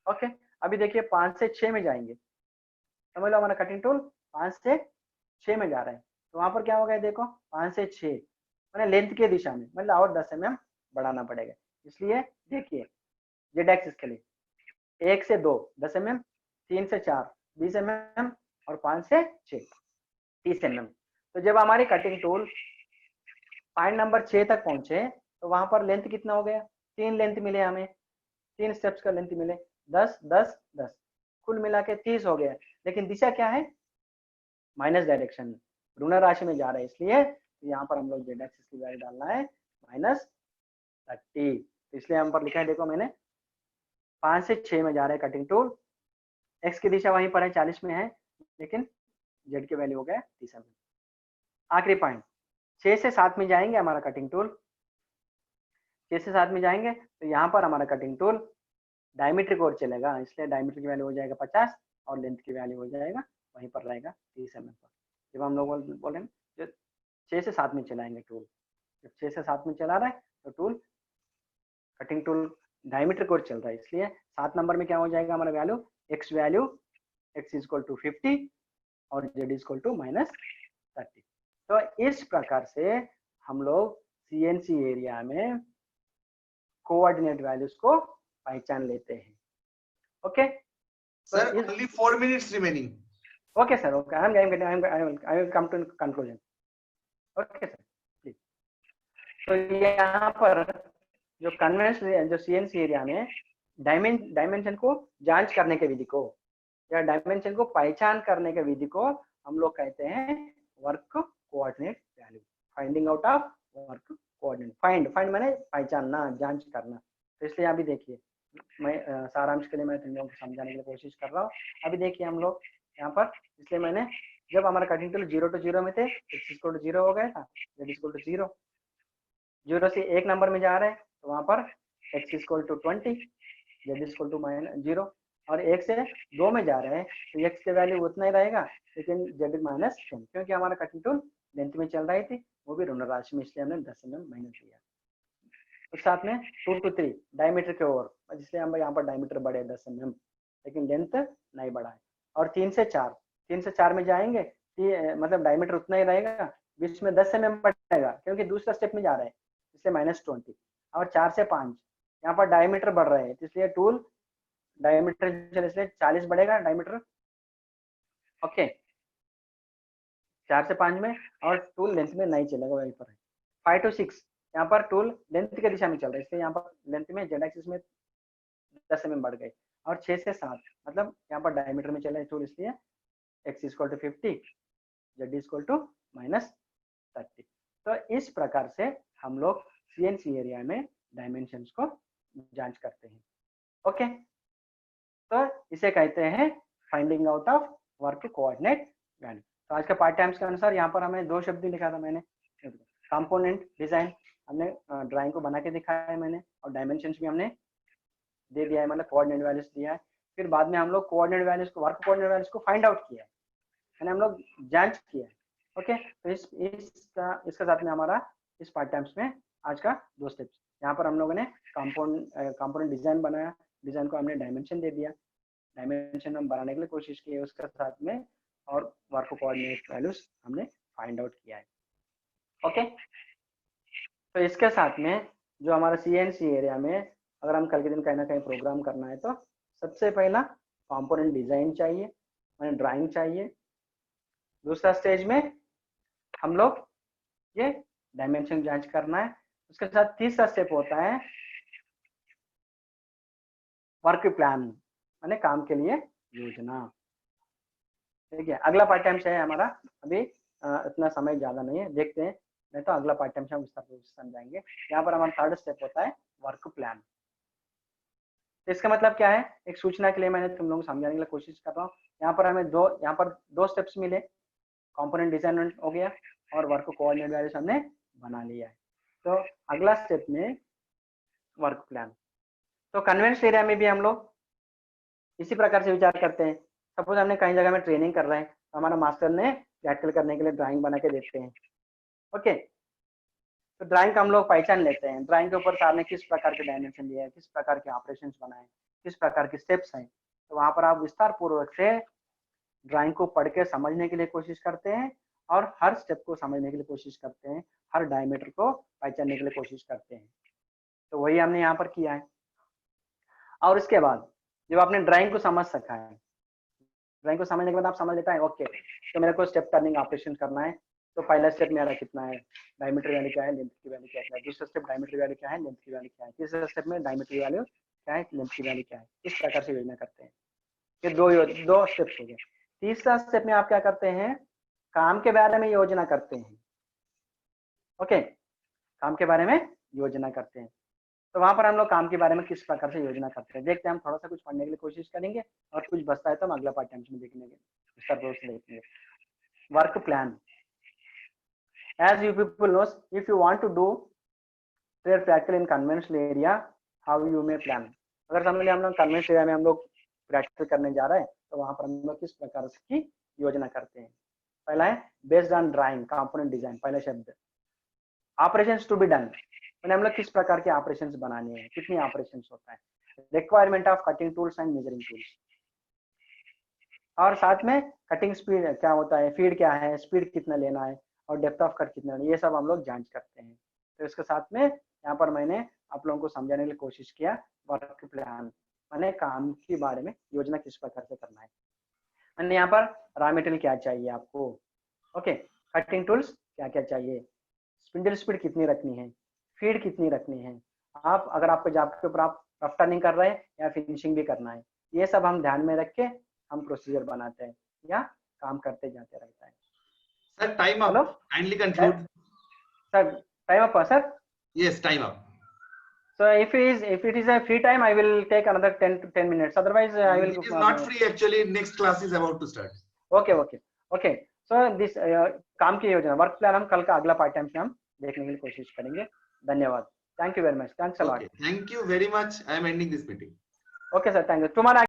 ओके, अभी देखिए 5 से 6 में जाएंगे, समझ लो हमारा कटिंग टूल 5 से 6 में जा रहा है, तो वहां पर क्या होगा, देखो 5 से 6 मैंने लेंथ की दिशा में, मतलब और 10 mm बढ़ाना पड़ेगा, इसलिए देखिए जेड एक्सिस के लिए 1 से 2 10 mm, 3 से 4 20 mm और 5 से 6 30 mm। तो जब हमारी कटिंग टूल पॉइंट नंबर 6 तक पहुंचे, तो वहां पर लेंथ कितना हो गया, 3 लेंथ मिले हमें, 3 स्टेप्स का लेंथ मिले, 10 10 10, कुल मिला के 30 हो गया, लेकिन दिशा क्या है, माइनस डायरेक्शन में, ऋण राशि में जा रहा है, इसलिए यहाँ पर हम लोग जेड एक्सिस की वैल्यू डालना है -30। तो इसलिए हम पर लिखा है, देखो मैंने 5 से 6 में जा रहा है कटिंग टूल, एक्स की दिशा वहीं पर है 40 में है, लेकिन जेड की वैल्यू हो गया 30 में। आखिरी पॉइंट 6 से 7 में जाएंगे हमारा कटिंग टूल, 6 से 7 में जाएंगे तो यहाँ पर हमारा कटिंग टूल डायमीटर की ओर चलेगा, इसलिए डायमीटर की वैल्यू हो जाएगा 50 और लेंथ की वैल्यू हो जाएगा वहीं पर रहेगा 30 mm पर। जब हम लोग बोलेंगे जो 6 से 7 में चलाएंगे टूल, जब 6 से 7 में चला रहा है तो टूल कटिंग टूल डायमीटर की ओर चल रहा है, इसलिए 7 नंबर में क्या हो जाएगा हमारा वैल्यू, x = 50 और z = -30। तो इस प्रकार से हम लोग CNC एरिया में कोऑर्डिनेट वैल्यूज को पहचान लेते हैं। Okay Sir, only 4 minutes remaining. Okay sir, okay, I will come to conclusion. Okay sir, please. तो यहाँ पर जो कन्वेंशन जो CNC एरिया में डायमेंशन को जांच करने के विधि को या डायमेंशन को पहचान करने के विधि को हम लोग कहते हैं work coordinate value, finding out of work coordinate. Find माने पहचानना, जांच करना। तो इसलिए अभी देखिए मैं सारांश के लिए मैं तुम लोगों को समझाने की कोशिश कर रहा हूँ। अभी देखिए हम लोग यहाँ पर, इसलिए मैंने जब हमारा कटिंग टूल 0 to 0 में थे, x = 0 हो गया था, z = 0। 0 से 1 नंबर में जा रहे हैं तो वहां पर x = 20, z = -0, और 1 से 2 में जा रहे हैं तो x की वैल्यू उतना ही रहेगा, लेकिन z -10, क्योंकि हमारा कटिंग टूल लेंथ में चल रही थी, वो भी ऋण राशि में, इसलिए हमने 10 mm माइनस दिया। उस साथ में 2 to 3 डायमीटर के ओर, इसलिए हम यहाँ पर डायमीटर बढ़े 10 mm, लेकिन लेंथ नहीं बढ़ा है। और 3 से 4 में जाएंगे, मतलब डायमीटर उतना ही रहेगा, बीच में 10 mm बढ़ेगा क्योंकि दूसरा स्टेप में जा रहे हैं, इसलिए -20। और 4 से 5 यहाँ पर डायमीटर बढ़ रहे हैं, इसलिए टूल डायमीटर इसलिए 40 बढ़ेगा डायमीटर। ओके, 4 से 5 में, और टूल लेंथ में नहीं चलेगा, वहीं पर है। 5 to 6 यहाँ पर टूल लेंथ की दिशा में चल रहा है, इसलिए यहाँ पर लेंथ में जेड एक्सिस में 10 mm बढ़ गई और 6 से 7 मतलब यहाँ पर डायमीटर में चल रहा है टूल, इसलिए x equal to 50, z equal to -30। तो इस प्रकार से हम लोग CNC एरिया में डायमेंशंस को जांच करते हैं। ओके, तो इसे कहते हैं finding out of work coordinate value. तो आज के पार्ट टाइम्स के अनुसार यहाँ पर हमें 2 शब्द लिखा था मैंने, कंपोनेंट डिजाइन हमने ड्राइंग को बना के दिखाया है मैंने, और डायमेंशंस भी हमने दे दिया है, मतलब कोऑर्डिनेट वैल्यूज दिया है। फिर बाद में हम लोग कोऑर्डिनेट वैल्यूज को, वर्क कोऑर्डिनेट वैल्यूज को फाइंड आउट किया है, यानी हम लोग जांच किया है। ओके, तो इसके साथ में हमारा इस पार्ट टाइम्स में आज का 2 स्टेप्स। यहाँ पर हम लोगों ने कंपोनेंट डिजाइन बनाया, डिजाइन को हमने डायमेंशन दे दिया, डायमेंशन हम बनाने के लिए कोशिश की है उसके साथ में, और वर्क कोऑर्डिनेट वैल्यूज हमने फाइंड आउट किया है। ओके, तो इसके साथ में जो हमारा CNC एरिया में अगर हम कल के दिन कहीं ना कहीं प्रोग्राम करना है तो सबसे पहला कंपोनेंट डिजाइन चाहिए, मैंने ड्राइंग चाहिए। दूसरा स्टेज में हम लोग ये डायमेंशन जांच करना है। उसके साथ तीसरा स्टेप होता है वर्क प्लान, माने काम के लिए योजना। ठीक है, अगला पार्ट टाइम है हमारा, अभी इतना समय ज्यादा नहीं है, देखते हैं, नहीं तो अगला पार्ट टाइम से हम विस्तार से समझाएंगे। यहाँ पर हमारा थर्ड स्टेप होता है वर्क प्लान। तो इसका मतलब क्या है, एक सूचना के लिए मैंने तुम लोगों को समझाने के लिए कोशिश कर रहा हूँ। यहाँ पर हमें दो स्टेप्स मिले, कंपोनेंट डिजाइन हो गया और वर्क कोऑर्डिनेट वैल्यूज हमने बना लिया है। तो अगला स्टेप में वर्क प्लान। तो कन्वेंशनल एरिया में भी हम लोग इसी प्रकार से विचार करते हैं। सपोज हमने कहीं जगह में ट्रेनिंग कर रहे हैं, तो हमारा मास्टर ने प्रैक्टिकल करने के लिए ड्राइंग बना के देते हैं। ओके, तो ड्राइंग का हम लोग पहचान लेते हैं, ड्राइंग के ऊपर सर ने किस प्रकार के डायमेंशन दिया है, किस प्रकार के ऑपरेशंस बनाए, किस प्रकार के स्टेप्स हैं। तो वहां पर आप विस्तार पूर्वक से ड्राइंग को पढ़ के समझने के लिए कोशिश करते हैं और हर स्टेप को समझने के लिए कोशिश करते हैं, हर डायमीटर को पहचानने के लिए कोशिश करते हैं। तो वही हमने यहाँ पर किया है। और इसके बाद जब आपने ड्राइंग को समझ सका है, ड्राइंग को समझने के बाद आप समझ लेता है ओके, तो मेरे को स्टेप टर्निंग ऑपरेशन करना है, तो पहला स्टेप मेरा कितना है, डायमीटर वैल्यू क्या है, लेंथ की वैल्यू क्या है, दूसरा स्टेप डायमीटर वैल्यू क्या है, लेंथ की वैल्यू क्या है, तीसरा स्टेप में डायमीटर वैल्यू क्या है, लेंथ की वैल्यू क्या है। इस प्रकार से योजना करते हैं। ये दो स्टेप्स हो गए। तीसरा स्टेप में आप क्या करते हैं, काम के बारे में योजना करते हैं। ओके, काम के बारे में योजना करते हैं। तो वहां पर हम लोग काम के बारे में किस प्रकार से योजना करते हैं देखते हैं। हम थोड़ा सा कुछ पढ़ने के लिए कोशिश करेंगे और कुछ बचता है तो हम अगला पार्ट टाइम में देखेंगे। Work plan, as you people knows, if you want to do their practical in conventional area, how you may plan। अगर समझ लिया हम लोग कन्वेंशनल एरिया में हम लोग प्रैक्टिकल करने जा रहे हैं, तो वहां पर हम लोग किस प्रकार की योजना करते हैं। पहला है based on drawing component design, पहला शब्द ऑपरेशंस टू बी डन, मैंने हम लोग किस प्रकार के ऑपरेशंस बनाने हैं, कितनी ऑपरेशंस होता है, requirement of cutting tools and measuring tools, और साथ में कटिंग स्पीड क्या होता है, फीड क्या है, स्पीड कितना लेना है और डेप्थ ऑफ कट कितना लेना है, ये सब हम लोग जांच करते हैं। तो इसके साथ में यहाँ पर मैंने आप लोगों को समझाने के लिए कोशिश किया वर्क प्लान, मैंने काम के बारे में योजना किस प्रकार से करना है। मैंने यहाँ पर रॉ मटेरियल क्या चाहिए आपको, ओके, कटिंग टूल्स क्या क्या चाहिए, स्पिंडल स्पीड कितनी रखनी है, फीड कितनी रखनी है, आप अगर आपको जॉब के ऊपर आप रफ टर्निंग कर रहे हैं या फिनिशिंग भी करना है, ये सब हम ध्यान में रख के हम प्रोसीजर बनाते हैं या काम करते जाते रहता है। Sir time up, kindly conclude. Sir time up sir? Yes, time up. So if it is a free time, I will take another 10 to 10 minutes. Otherwise, I will. It is not free actually. Next class is about to start. Okay. So this काम की योजना वर्क प्लान हम कल का अगला पार्ट टाइम से हम देखने की कोशिश करेंगे। धन्यवाद। Thank you very much. Thanks a lot. Okay. Thank you very much. I am ending this meeting. Okay sir, thank you. Tomorrow